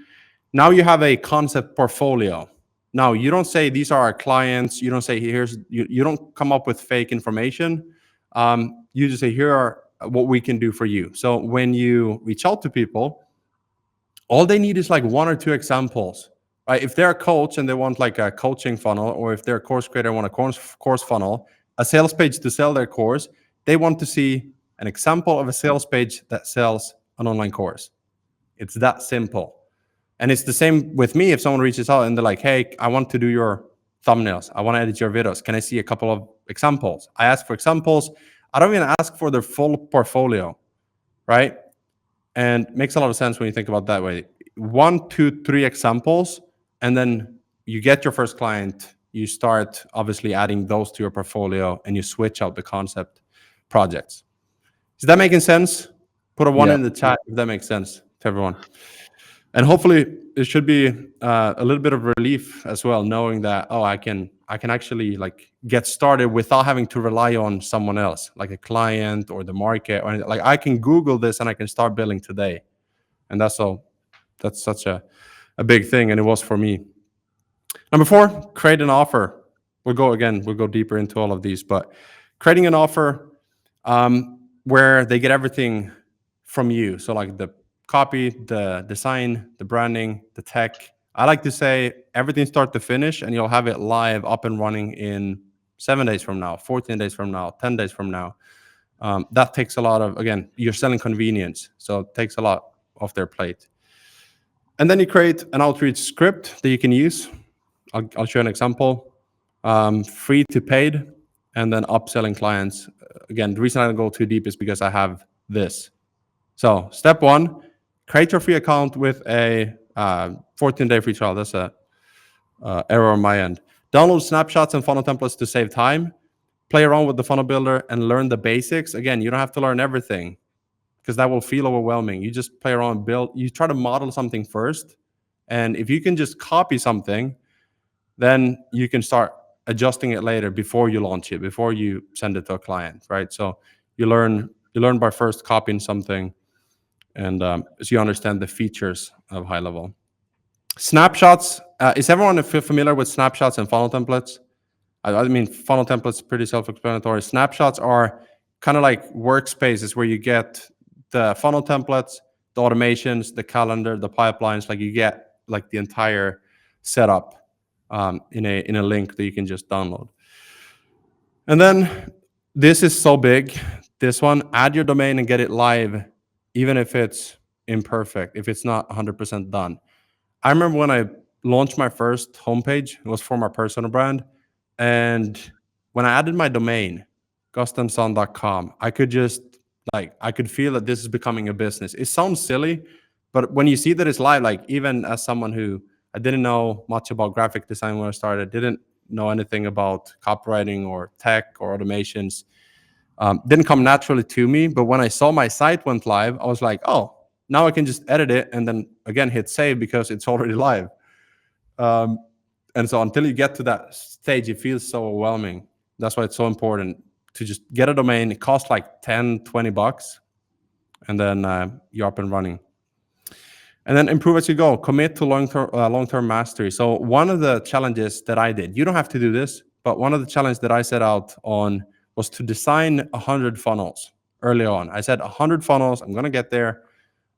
now you have a concept portfolio. Now you don't say these are our clients, you don't say you don't come up with fake information. You just say here are what we can do for you. So when you reach out to people, all they need is like 1 or 2 examples, right? If they're a coach and they want like a coaching funnel, or if they're a course creator and want a course funnel, a sales page to sell their course, they want to see an example of a sales page that sells an online course. It's that simple. And it's the same with me. If someone reaches out and they're like, hey, I want to do your thumbnails, I want to edit your videos, can I see a couple of examples? I ask for examples. I don't even ask for their full portfolio, right? And it makes a lot of sense when you think about it that way. 1, 2, 3 examples, and then you get your first client. You start obviously adding those to your portfolio, and you switch out the concept projects. Is that making sense? Put a 1 Yeah. in the chat if that makes sense to everyone. And hopefully it should be a little bit of relief as well, knowing that, oh, I can actually like get started without having to rely on someone else, like a client or the market or anything. Like I can Google this and I can start building today. And that's such a big thing, and it was for me. Number 4, create an offer. We'll go deeper into all of these, but creating an offer where they get everything from you. So like the copy, the design, the branding, the tech. I like to say everything start to finish, and you'll have it live, up and running in 7 days from now, 14 days from now, 10 days from now. That takes a lot of, again, you're selling convenience, so it takes a lot off their plate. And then you create an outreach script that you can use. I'll show an example. Free to paid, and then upselling clients. Again, the reason I don't go too deep is because I have this. So step 1, create your free account with a 14-day free trial. That's a error on my end. Download snapshots and funnel templates to save time. Play around with the funnel builder and learn the basics. Again, you don't have to learn everything because that will feel overwhelming. You just play around, build. You try to model something first. And if you can just copy something, then you can start adjusting it later before you launch it, before you send it to a client, right? So you learn by first copying something, and so you understand the features of HighLevel. Snapshots. Is everyone familiar with snapshots and funnel templates? I mean, funnel templates pretty self-explanatory. Snapshots are kind of like workspaces where you get the funnel templates, the automations, the calendar, the pipelines. Like you get like the entire setup in a link that you can just download. And then this is so big. This one, add your domain and get it live, even if it's imperfect, if it's not 100% done. I remember when I launched my first homepage, it was for my personal brand. And when I added my domain, gustenson.com, I could just I could feel that this is becoming a business. It sounds silly, but when you see that it's live, like even as someone who I didn't know much about graphic design when I started, didn't know anything about copywriting or tech or automations, didn't come naturally to me. But when I saw my site went live, I was like, oh, now I can just edit it and then again hit save because it's already live. And so until you get to that stage, it feels so overwhelming. That's why it's so important to just get a domain. It costs like 10, 20 bucks, and then you're up and running. And then improve as you go. Commit to long-term mastery. So one of the challenges that I did, you don't have to do this, but one of the challenges that I set out on was to design 100 funnels early on. I said 100 funnels, I'm going to get there.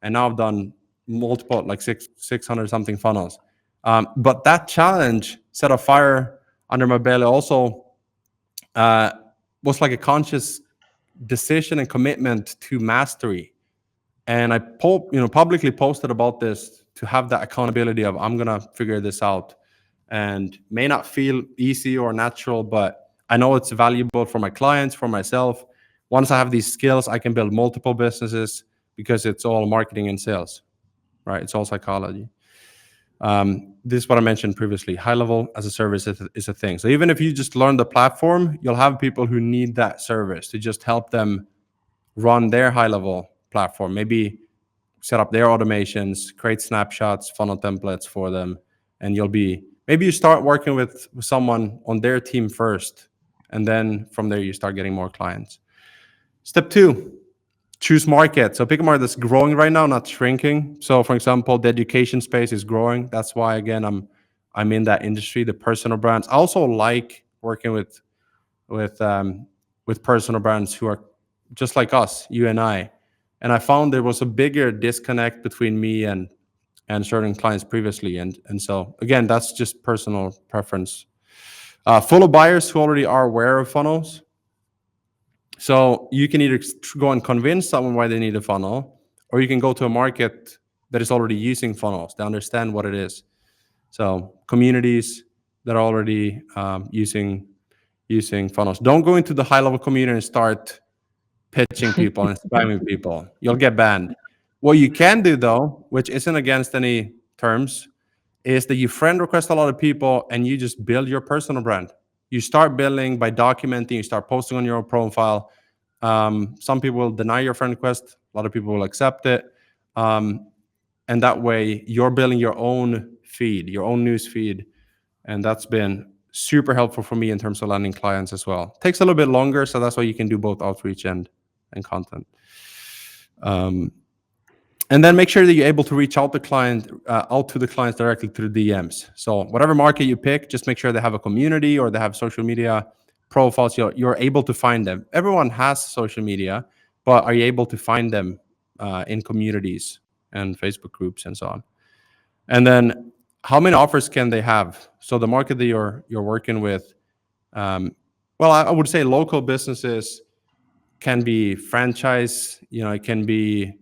And now I've done multiple, like 600 something funnels. But that challenge set a fire under my belly. Also, uh, was like a conscious decision and commitment to mastery. And I publicly posted about this to have that accountability of I'm gonna figure this out, and may not feel easy or natural, but I know it's valuable for my clients, for myself. Once I have these skills, I can build multiple businesses because it's all marketing and sales, right? It's all psychology. This is what I mentioned previously. High level as a service is a thing. So even if you just learn the platform, you'll have people who need that service to just help them run their high level platform. Maybe set up their automations, create snapshots, funnel templates for them, and maybe you start working with someone on their team first, and then from there you start getting more clients. Step two, choose market. So pick a market that's growing right now, not shrinking. So for example, the education space is growing. That's why again I'm in that industry, the personal brands. I also like working with um, with personal brands who are just like us, you and I. And I found there was a bigger disconnect between me and certain clients previously. And so again, that's just personal preference. Full of buyers who already are aware of funnels. So you can either go and convince someone why they need a funnel, or you can go to a market that is already using funnels. They understand what it is. So communities that are already using funnels. Don't go into the high level community and start pitching people and spamming people. You'll get banned. What you can do though, which isn't against any terms, is that you friend request a lot of people and you just build your personal brand. You start building by documenting, you start posting on your own profile. Some people will deny your friend request, a lot of people will accept it. And that way you're building your own feed, your own news feed. And that's been super helpful for me in terms of landing clients as well. Takes a little bit longer, so that's why you can do both outreach and content. And then make sure that you're able to reach out to the clients directly through DMs. So whatever market you pick, just make sure they have a community or they have social media profiles. You're able to find them. Everyone has social media, but are you able to find them in communities and Facebook groups and so on? And then how many offers can they have? So the market that you're working with, well, I would say local businesses can be franchise. It can be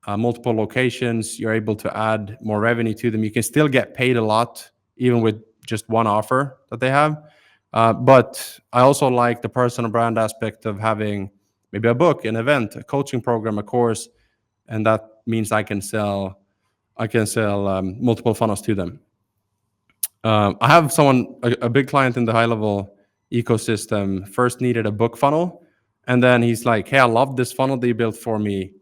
multiple locations. You're able to add more revenue to them. You can still get paid a lot even with just one offer that they have. But I also like the personal brand aspect of having maybe a book, an event, a coaching program, a course, and that means I can sell multiple funnels to them. I have a big client in the high level ecosystem, first needed a book funnel. And then he's like, hey, I love this funnel that you built for me.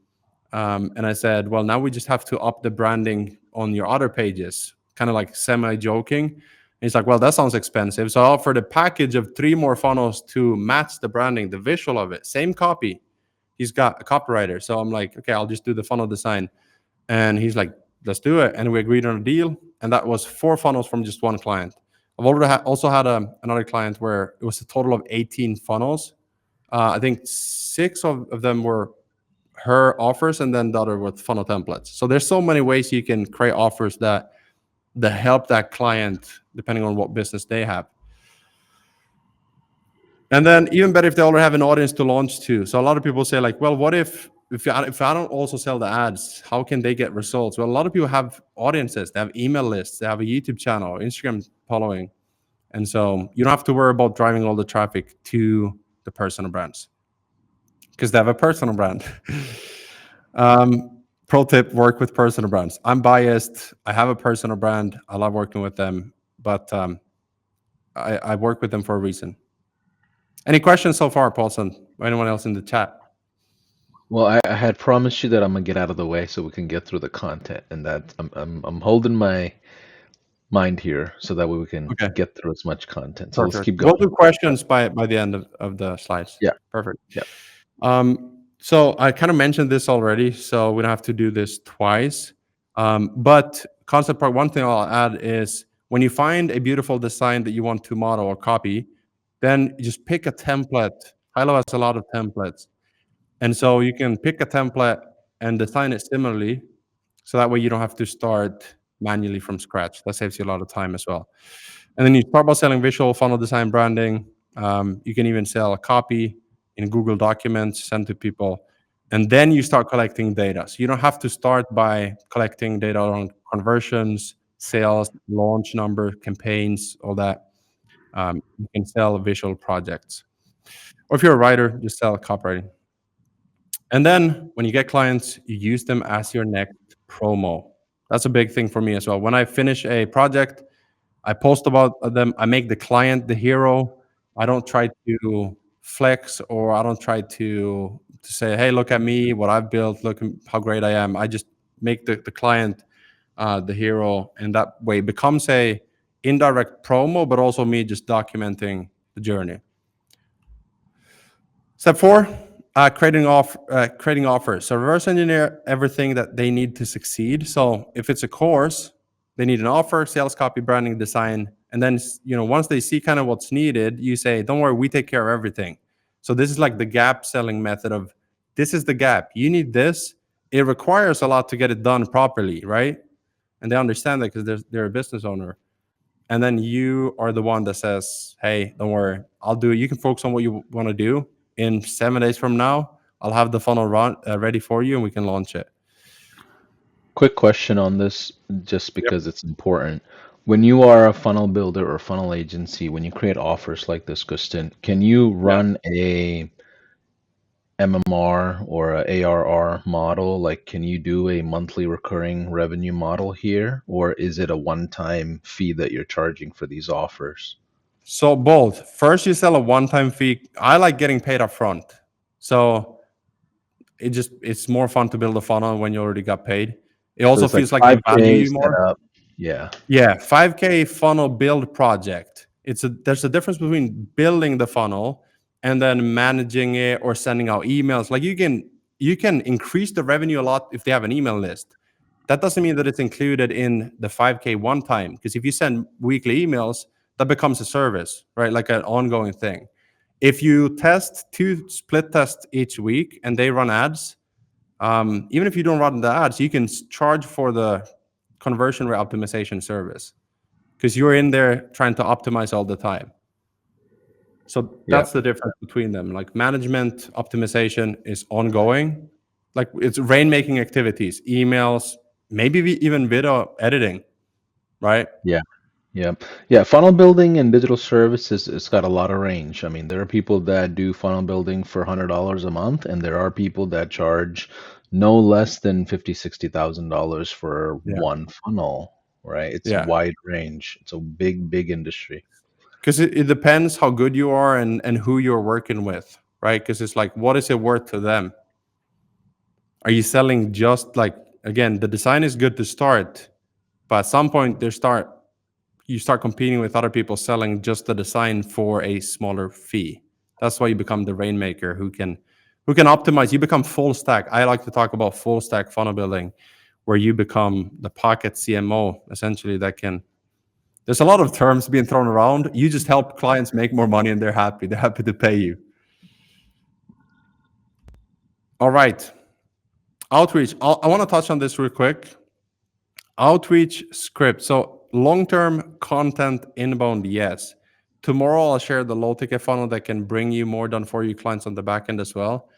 And I said, well, now we just have to up the branding on your other pages, kind of like semi joking. And he's like, well, that sounds expensive. So I offered a package of 3 more funnels to match the branding, the visual of it, same copy. He's got a copywriter. So I'm like, okay, I'll just do the funnel design. And he's like, let's do it. And we agreed on a deal. And that was 4 funnels from just one client. I've also had another client where it was a total of 18 funnels. I think 6 of them were her offers, and then the other with funnel templates. So there's so many ways you can create offers that help that client depending on what business they have. And then even better if they already have an audience to launch to. So a lot of people say like, well, what if I don't also sell the ads, how can they get results? Well, a lot of people have audiences, they have email lists, they have a YouTube channel, Instagram following. And so you don't have to worry about driving all the traffic to the personal brands because they have a personal brand. Pro tip, work with personal brands. I'm biased. I have a personal brand. I love working with them, but I work with them for a reason. Any questions so far, Paulson? Or anyone else in the chat? Well, I had promised you that I'm gonna get out of the way so we can get through the content, and that I'm holding my mind here so that way we can Okay, get through as much content. So let's perfect. keep We'll going. do questions by the end of the slides. Yeah, Perfect. yeah. So I kind of mentioned this already, so we don't have to do this twice. But concept part, one thing I'll add is when you find a beautiful design that you want to model or copy, then you just pick a template. HighLevel has a lot of templates. And so you can pick a template and design it similarly. So that way you don't have to start manually from scratch. That saves you a lot of time as well. And then you start by selling visual funnel design branding. You can even sell a copy in Google Documents, send to people. And then you start collecting data. So you don't have to start by collecting data on conversions, sales, launch number, campaigns, all that. You can sell visual projects. Or if you're a writer, just sell copywriting. And then when you get clients, you use them as your next promo. That's a big thing for me as well. When I finish a project, I post about them. I make the client the hero. I don't try to flex, or I don't try to say, "Hey, look at me, what I've built. Look how great I am." I just make the client the hero, and that way it becomes a indirect promo, but also me just documenting the journey. Step four, creating offers. So reverse engineer everything that they need to succeed. So if it's a course, they need an offer, sales copy, branding, design, and then once they see kind of what's needed, you say, "Don't worry, we take care of everything." So this is like the gap selling method of, this is the gap. You need this. It requires a lot to get it done properly, right? And they understand that because they're a business owner. And then you are the one that says, "Hey, don't worry, I'll do it. You can focus on what you want to do. In 7 days from now, I'll have the funnel ready for you, and we can launch it." Quick question on this, just Yep. because it's important. When you are a funnel builder or funnel agency, when you create offers like this, Gusten, can you Yeah. run a MMR or a ARR model? Like, can you do a monthly recurring revenue model here, or is it a one-time fee that you're charging for these offers? So both. First, you sell a one-time fee. I like getting paid up front. So it's more fun to build a funnel when you already got paid. It So also it's like feels like they value 5K you more. setup. Yeah. Yeah, 5K funnel build project. There's a difference between building the funnel and then managing it or sending out emails. Like you can increase the revenue a lot if they have an email list. That doesn't mean that it's included in the 5K one time, because if you send weekly emails, that becomes a service, right? Like an ongoing thing. If you test two split tests each week and they run ads, even if you don't run the ads, you can charge for the conversion rate optimization service, because you're in there trying to optimize all the time. So Yeah. that's the difference between them. Like management optimization is ongoing, like it's rainmaking activities, emails, maybe even video editing, right? Yeah. Yeah. Yeah. Funnel building and digital services, it's got a lot of range. I mean, there are people that do funnel building for $100 a month, and there are people that charge no less than 50, $60,000 for Yeah, one funnel, right? It's yeah. wide range. It's a big, big industry. Because it depends how good you are and who you're working with, right? Because it's like, what is it worth to them? Are you selling just like, again, the design is good to start, but at some point you start competing with other people selling just the design for a smaller fee. That's why you become the rainmaker who can optimize. You become full stack. I like to talk about full stack funnel building, where you become the pocket CMO essentially. There's a lot of terms being thrown around. You just help clients make more money, and they're happy. They're happy to pay you. All right. Outreach. I want to touch on this real quick. Outreach script. So long-term content inbound, yes. Tomorrow I'll share the low ticket funnel that can bring you more done for you clients on the back end as well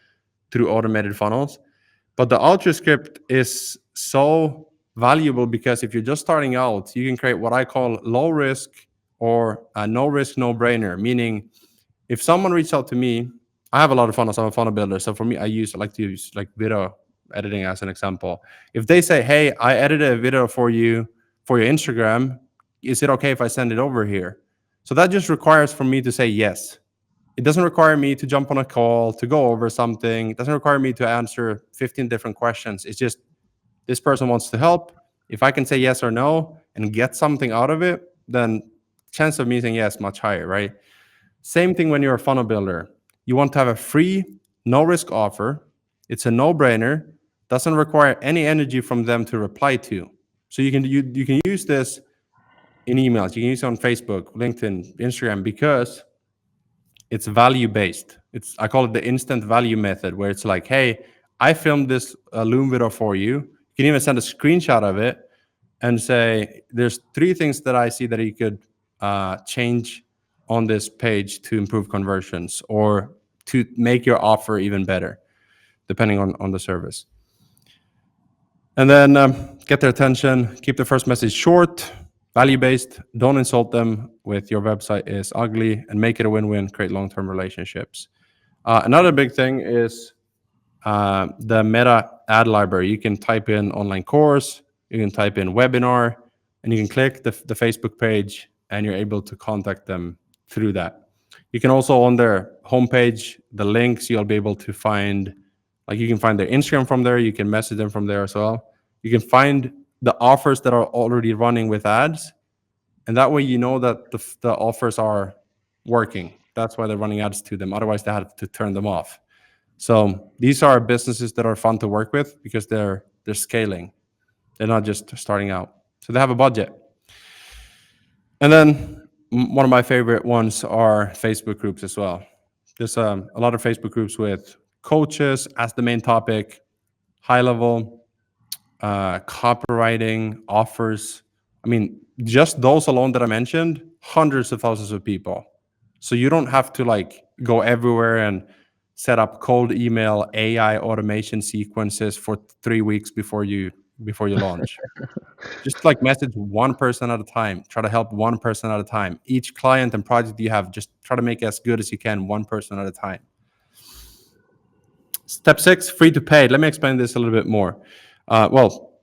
through automated funnels. But the outreach script is so valuable, because if you're just starting out, you can create what I call low risk or a no risk, no brainer. Meaning, if someone reaches out to me, I have a lot of funnels. I'm a funnel builder. So for me, I like to use like video editing as an example. If they say, "Hey, I edited a video for you for your Instagram. Is it okay if I send it over here?" So that just requires for me to say yes. It doesn't require me to jump on a call to go over something. It doesn't require me to answer 15 different questions. It's just, this person wants to help. If I can say yes or no and get something out of it, then chance of me saying yes much higher, right? Same thing when you're a funnel builder. You want to have a free, no risk offer. It's a no brainer, doesn't require any energy from them to reply to. So you can use this in emails, you can use it on Facebook, LinkedIn, Instagram, because it's value based. I call it the instant value method, where it's like, "Hey, I filmed this Loom video for you. You can even send a screenshot of it and say, there's three things that I see that you could change on this page to improve conversions or to make your offer even better, depending on the service. And then get their attention, keep the first message short, value based, don't insult them with your website is ugly, and make it a win win, create long term relationships. Another big thing is the Meta ad library. You can type in online course, you can type in webinar, and you can click the Facebook page and you're able to contact them through that. You can also on their homepage, the links you'll be able to find, like you can find their Instagram from there, you can message them from there as well. You can find the offers that are already running with ads, and that way you know that the offers are working. That's why they're running ads to them. Otherwise, they have to turn them off. So these are businesses that are fun to work with because they're scaling. They're not just starting out. So they have a budget. And then one of my favorite ones are Facebook groups as well. There's a lot of Facebook groups with coaches as the main topic, high level, copywriting, offers. I mean, just those alone that I mentioned, hundreds of thousands of people. So you don't have to like go everywhere and set up cold email AI automation sequences for 3 weeks before you launch. Just like message one person at a time. Try to help one person at a time. Each client and project you have, just try to make it as good as you can, one person at a time. Step 6, free to paid. Let me explain this a little bit more. Well,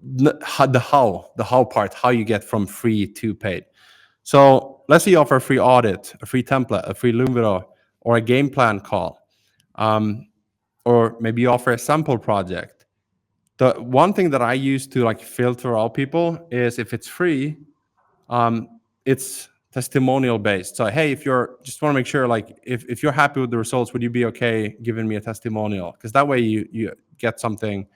the how part, how you get from free to paid. So let's say you offer a free audit, a free template, a free Loom video, or a game plan call, or maybe you offer a sample project. The one thing that I use to like filter out people is if it's free, it's testimonial based. So hey, if you're just want to make sure like if you're happy with the results, would you be okay giving me a testimonial? Because that way you get something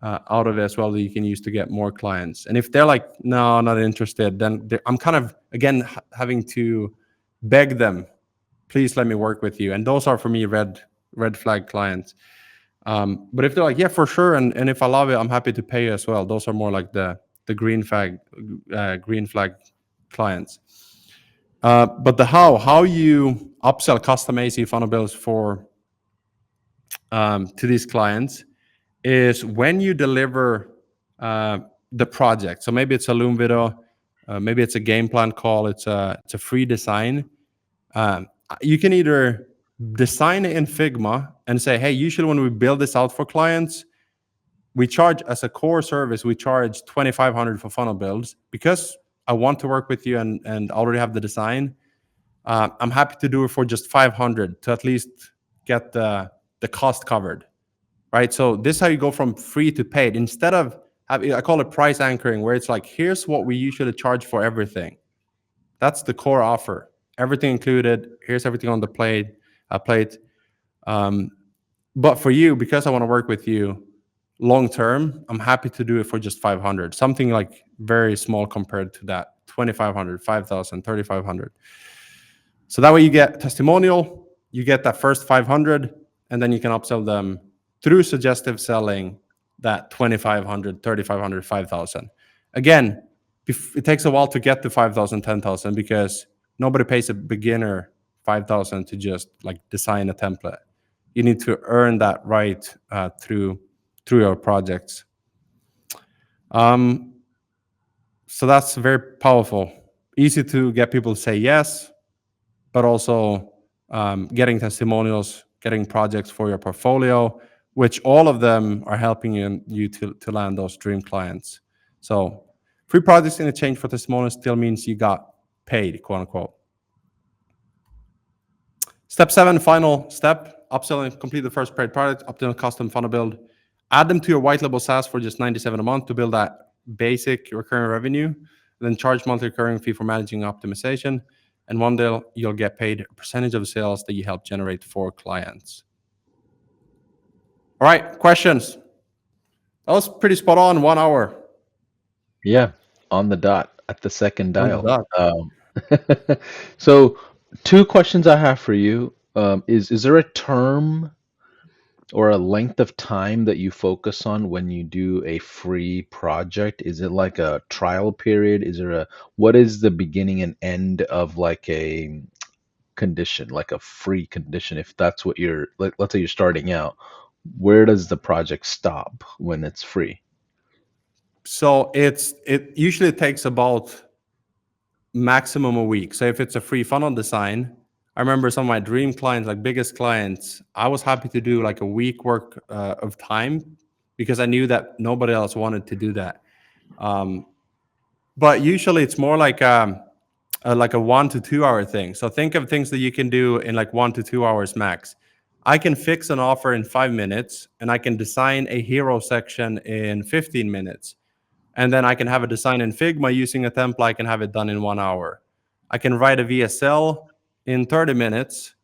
out of it as well that you can use to get more clients. And if they're like, no, not interested, then I'm kind of again having to beg them, please let me work with you. And those are for me red flag clients. But if they're like, yeah, for sure, and if I love it, I'm happy to pay you as well. Those are more like the green flag clients. But the how you upsell custom AC funnel builds for to these clients is when you deliver the project. So maybe it's a Loom video, maybe it's a game plan call, it's a free design. You can either design it in Figma and say, hey, usually when we build this out for clients, we charge as a core service, we charge 2,500 for funnel builds because I want to work with you and already have the design. I'm happy to do it for just 500 to at least get the cost covered, right? So this is how you go from free to paid. Instead of, I call it price anchoring, where it's like, here's what we usually charge for everything. That's the core offer. Everything included. Here's everything on the plate. But for you, because I want to work with you long term, I'm happy to do it for just 500. Something like very small compared to that 2,500, 5,000, 3,500. So that way you get testimonial, you get that first 500, and then you can upsell them through suggestive selling that 2,500, 3,500, 5,000. Again, it takes a while to get to 5,000, 10,000 because nobody pays a beginner 5,000 to just like design a template. You need to earn that right through your projects. So that's very powerful. Easy to get people to say yes, but also getting testimonials, getting projects for your portfolio, which all of them are helping you to land those dream clients. So free projects in exchange for testimonials still means you got paid, quote unquote. Step 7, final step, upsell and complete the first paid product, up to a custom funnel build. Add them to your white label SaaS for just $97 a month to build that basic recurring revenue. Then charge monthly recurring fee for managing optimization. And one day you'll get paid a percentage of the sales that you help generate for clients. All right, questions? That was pretty spot on, 1 hour. Yeah, on the dot at the second dial. On So, two questions I have for you. Is there a term or a length of time that you focus on when you do a free project? Is it like a trial period? Is there a what is the beginning and end of like a condition, like a free condition? If that's what you're like, let's say you're starting out, where does the project stop when it's free? So it usually takes about maximum a week. So if it's a free funnel design, I remember some of my dream clients, like biggest clients, I was happy to do like a week work of time because I knew that nobody else wanted to do that. Um, but usually it's more like a 1 to 2 hour thing. So think of things that you can do in like 1 to 2 hours max. I can fix an offer in 5 minutes, and I can design a hero section in 15 minutes. And then I can have a design in Figma using a template. I can have it done in 1 hour. I can write a VSL in 30 minutes.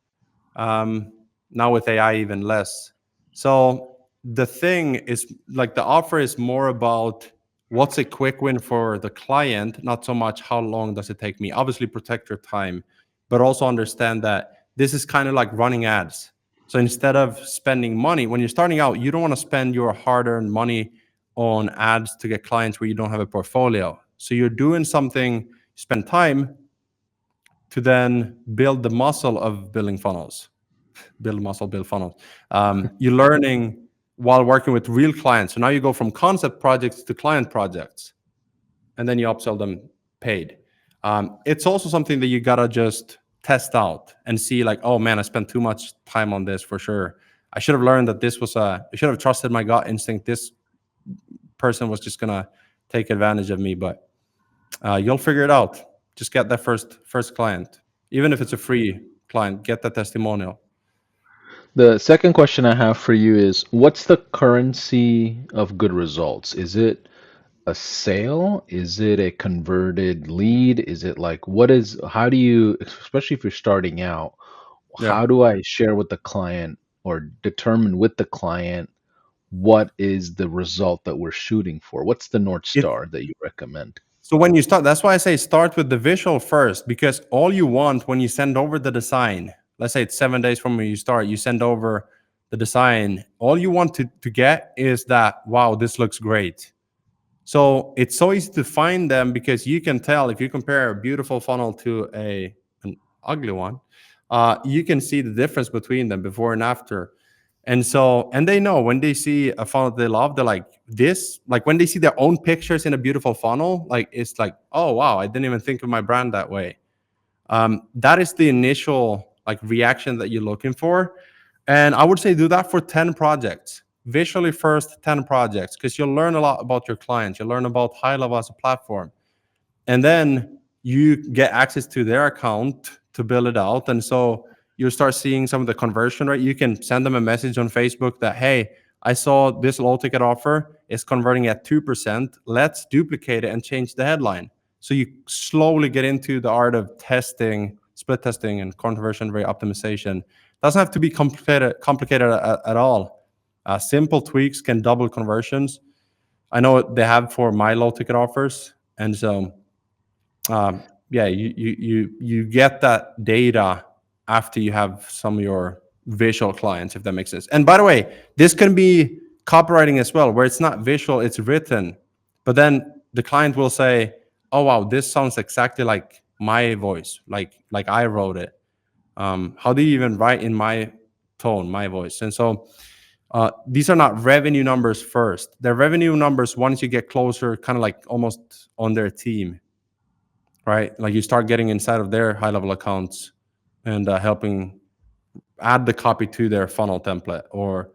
Um, Now with AI, even less. So the thing is, like, the offer is more about what's a quick win for the client, not so much how long does it take me. Obviously, protect your time, but also understand that this is kind of like running ads. So instead of spending money when you're starting out, you don't want to spend your hard-earned money on ads to get clients where you don't have a portfolio. So you're doing something, spend time to then build the muscle of building funnels. Build muscle, build funnels. You're learning while working with real clients. So now you go from concept projects to client projects, and then you upsell them paid. It's also something that you gotta just test out and see, like, oh man, I spent too much time on this for sure. I should have learned that this was a. I should have trusted my gut instinct. This person was just gonna take advantage of me, but you'll figure it out. Just get that first client, even if it's a free client. Get that testimonial. The second question I have for you is what's the currency of good results? Is it a sale? Is it a converted lead? Is it like how do you, especially if you're starting out, Yeah. how do I share with the client or determine with the client what is the result that we're shooting for? What's the North It Star that you recommend? So when you start, that's why I say start with the visual first, because all you want when you send over the design, let's say it's 7 days from when you start, you send over the design, all you want to get is that, wow, this looks great. So it's so easy to find them because you can tell if you compare a beautiful funnel to an ugly one, you can see the difference between them before and after. And they know when they see a funnel they love, they're like, this, like when they see their own pictures in a beautiful funnel, like it's like, oh wow, I didn't even think of my brand that way. That is the initial like reaction that you're looking for. And I would say do that for 10 projects. Visually first 10 projects, because you'll learn a lot about your clients. You'll learn about HighLevel as a platform. And then you get access to their account to build it out. And so you start seeing some of the conversion rate. You can send them a message on Facebook that, hey, I saw this low ticket offer is converting at 2%. Let's duplicate it and change the headline. So you slowly get into the art of testing, split testing, and conversion rate optimization. Doesn't have to be complicated at all. Simple tweaks can double conversions. I know they have for my low ticket offers. And so yeah, you get that data after you have some of your visual clients, if that makes sense. And by the way, this can be copywriting as well, where it's not visual, it's written, but then the client will say, oh wow, this sounds exactly like my voice, like I wrote it. How do you even write in my tone, my voice? And so these are not revenue numbers first, they're revenue numbers once you get closer, kind of like almost on their team, right? Like you start getting inside of their HighLevel accounts and helping add the copy to their funnel template, or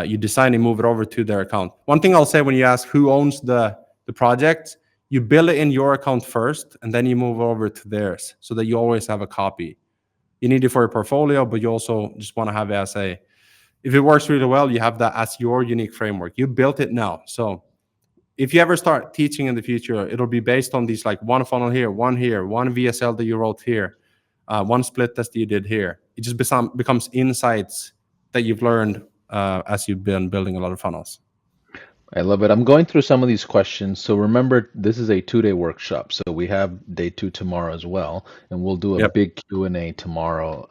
you design and move it over to their account. One thing I'll say when you ask who owns the project, you build it in your account first, and then you move over to theirs, so that you always have a copy. You need it for your portfolio, but you also just want to have it as a. If it works really well, you have that as your unique framework. You built it now, so if you ever start teaching in the future, it'll be based on these, like one funnel here, one VSL that you wrote here, one split test you did here. It just becomes insights that you've learned as you've been building a lot of funnels. I love it. I'm going through some of these questions. So remember, this is a 2-day workshop. So we have day two tomorrow as well, and we'll do a Yep. big Q&A tomorrow.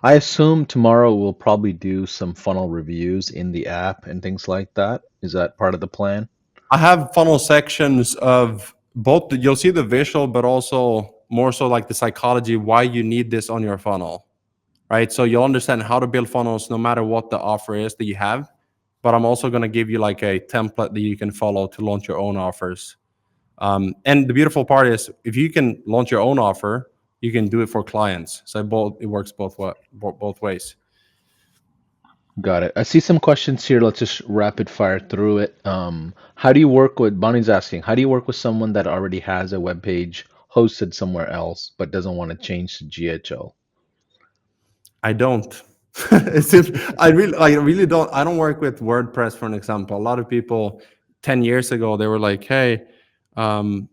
I assume tomorrow we'll probably do some funnel reviews in the app and things like that. Is that part of the plan? I have funnel sections of both. You'll see the visual, but also more so like the psychology, why you need this on your funnel, right? So you'll understand how to build funnels no matter what the offer is that you have. But I'm also going to give you like a template that you can follow to launch your own offers. And the beautiful part is if you can launch your own offer, you can do it for clients. So it works both ways. Got it. I see some questions here. Let's just rapid fire through it. How do you work with, Bonnie's asking, how do you work with someone that already has a web page hosted somewhere else but doesn't want to change to GHO? I don't. I really don't. I don't work with WordPress, for an example. A lot of people 10 years ago they were like, "Hey, um,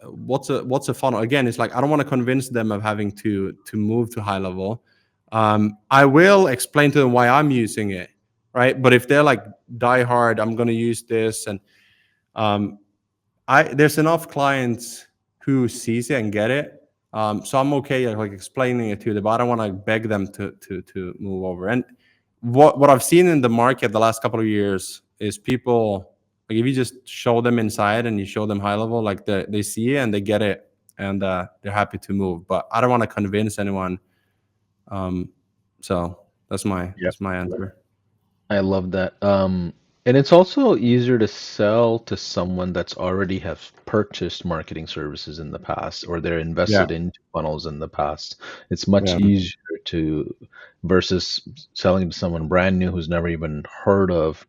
what's a funnel?" Again, it's like I don't want to convince them of having to move to high level. I will explain to them why I'm using it, right? But if they're like die hard, I'm going to use this, and um, I there's enough clients who sees it and get it. So I'm okay like explaining it to them, but I don't want to beg them to move over. And what I've seen in the market the last couple of years is people like if you just show them inside and you show them high level, like they see it and they get it and they're happy to move. But I don't want to convince anyone. Um, so that's my answer. I love that. And it's also easier to sell to someone that's already have purchased marketing services in the past or they're Yeah, invested into funnels in the past. It's much yeah, easier to versus selling to someone brand new who's never even heard of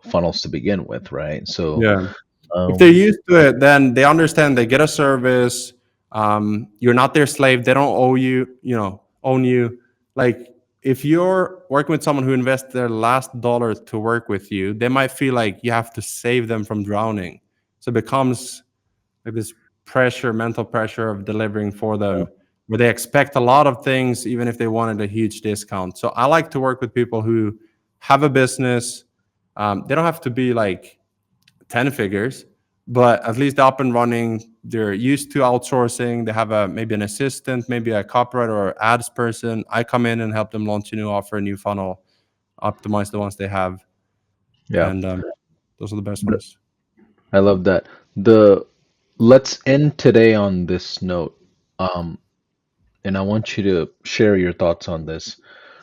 funnels to begin with, right? So, yeah. If they're um, used to it, then they understand they get a service. You're not their slave. They don't owe you, own you. Like if you're working with someone who invests their last dollar to work with you, they might feel like you have to save them from drowning. So it becomes like this pressure, mental pressure of delivering for them, where they expect a lot of things, even if they wanted a huge discount. So I like to work with people who have a business. They don't have to be like 10 figures, but at least they're up and running. They're used to outsourcing. They have maybe an assistant, maybe a copywriter or ads person. I come in and help them launch a new offer, a new funnel, optimize the ones they have. yeah, And those are the best ones. I love that. The Let's end today on this note. Um, and I want you to share your thoughts on this.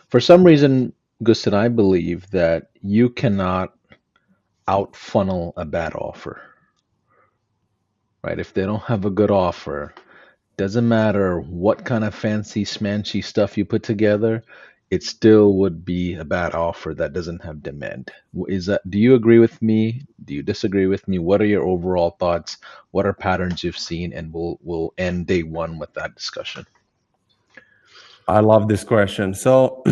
For some reason, Gusten, I believe that you cannot out funnel a bad offer, right? If they don't have a good offer, doesn't matter what kind of fancy smanchy stuff you put together, it still would be a bad offer that doesn't have demand. Is that, do you agree with me? Do you disagree with me? What are your overall thoughts? What are patterns you've seen? And we'll end day one with that discussion. I love this question. So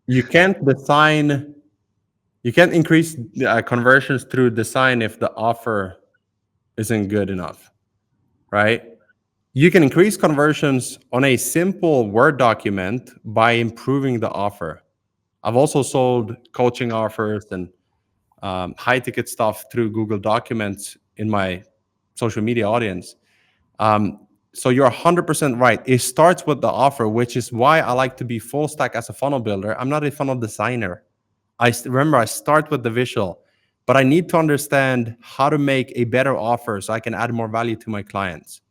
you can't design, you can't increase conversions through design if the offer isn't good enough, right? You can increase conversions on a simple Word document by improving the offer. I've also sold coaching offers and high ticket stuff through Google Documents in my social media audience. So you're 100% right. It starts with the offer, which is why I like to be full stack as a funnel builder. I'm not a funnel designer. Remember I start with the visual, but I need to understand how to make a better offer so I can add more value to my clients,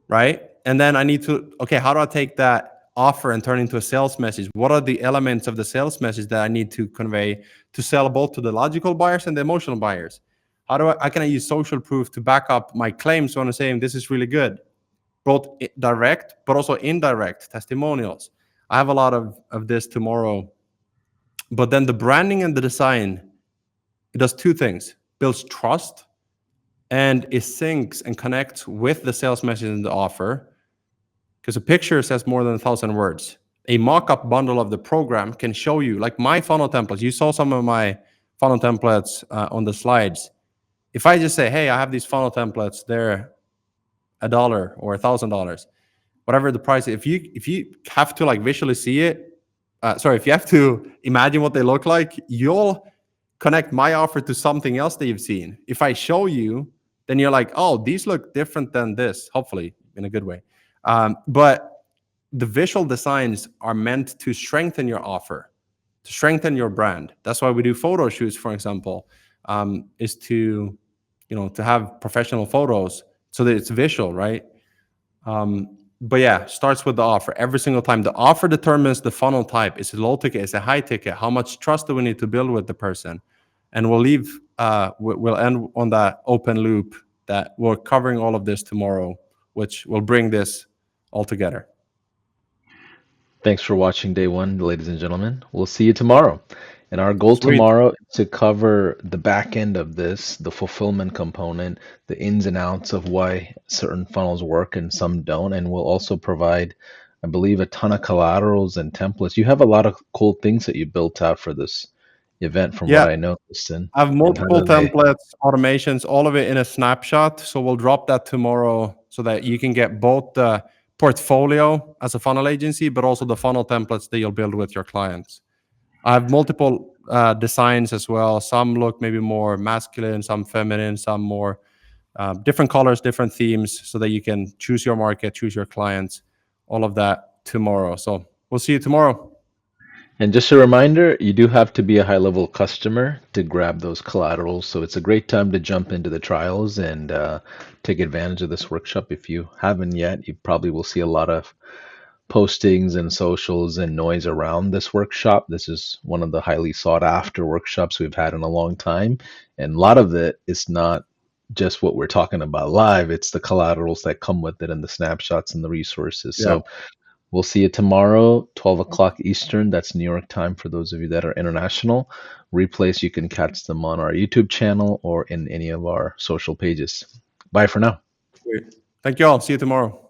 right? And then I need to, okay, how do I take that offer and turn it into a sales message? What are the elements of the sales message that I need to convey to sell both to the logical buyers and the emotional buyers? How can I use social proof to back up my claims when I'm saying this is really good, both direct but also indirect testimonials? I have a lot of this tomorrow. But then the branding and the design, it does two things: builds trust and it syncs and connects with the sales message and the offer, because a picture says more than 1,000 words. A mock-up bundle of the program can show you, like my funnel templates. You saw some of my funnel templates on the slides. If I just say, hey, I have these funnel templates, they're $1 or $1,000, whatever the price. If you have to like visually see it, sorry, if you have to imagine what they look like, you'll connect my offer to something else that you've seen. If I show you, then you're like, oh, these look different than this, hopefully in a good way. But the visual designs are meant to strengthen your offer, to strengthen your brand. That's why we do photo shoots, for example, is to, to have professional photos so that it's visual, right? But yeah, starts with the offer every single time. The offer determines the funnel type. Is it low ticket? Is it high ticket? How much trust do we need to build with the person? And we'll leave. We'll end on that open loop that we're covering all of this tomorrow, which will bring this all together. Thanks for watching day one, ladies and gentlemen. We'll see you tomorrow. And our goal Sweet. tomorrow is to cover the back end of this, the fulfillment component, the ins and outs of why certain funnels work and some don't. And we'll also provide, I believe, a ton of collaterals and templates. You have a lot of cool things that you built out for this event, from Yeah, what I know, Gusten. I have And how multiple do they? templates, automations, all of it in a snapshot. So we'll drop that tomorrow so that you can get both the portfolio as a funnel agency, but also the funnel templates that you'll build with your clients. I have multiple designs as well. Some look maybe more masculine, some feminine, some more different colors, different themes, so that you can choose your market, choose your clients, all of that tomorrow. So we'll see you tomorrow. And just a reminder, you do have to be a high-level customer to grab those collaterals. So it's a great time to jump into the trials and take advantage of this workshop. If you haven't yet, you probably will see a lot of postings and socials and noise around this workshop. This is one of the highly sought after workshops we've had in a long time. And a lot of it is not just what we're talking about live, it's the collaterals that come with it and the snapshots and the resources. Yeah. So we'll see you tomorrow, 12 o'clock Eastern. That's New York time for those of you that are international. Replays, you can catch them on our YouTube channel or in any of our social pages. Bye for now. Great. Thank you all. See you tomorrow.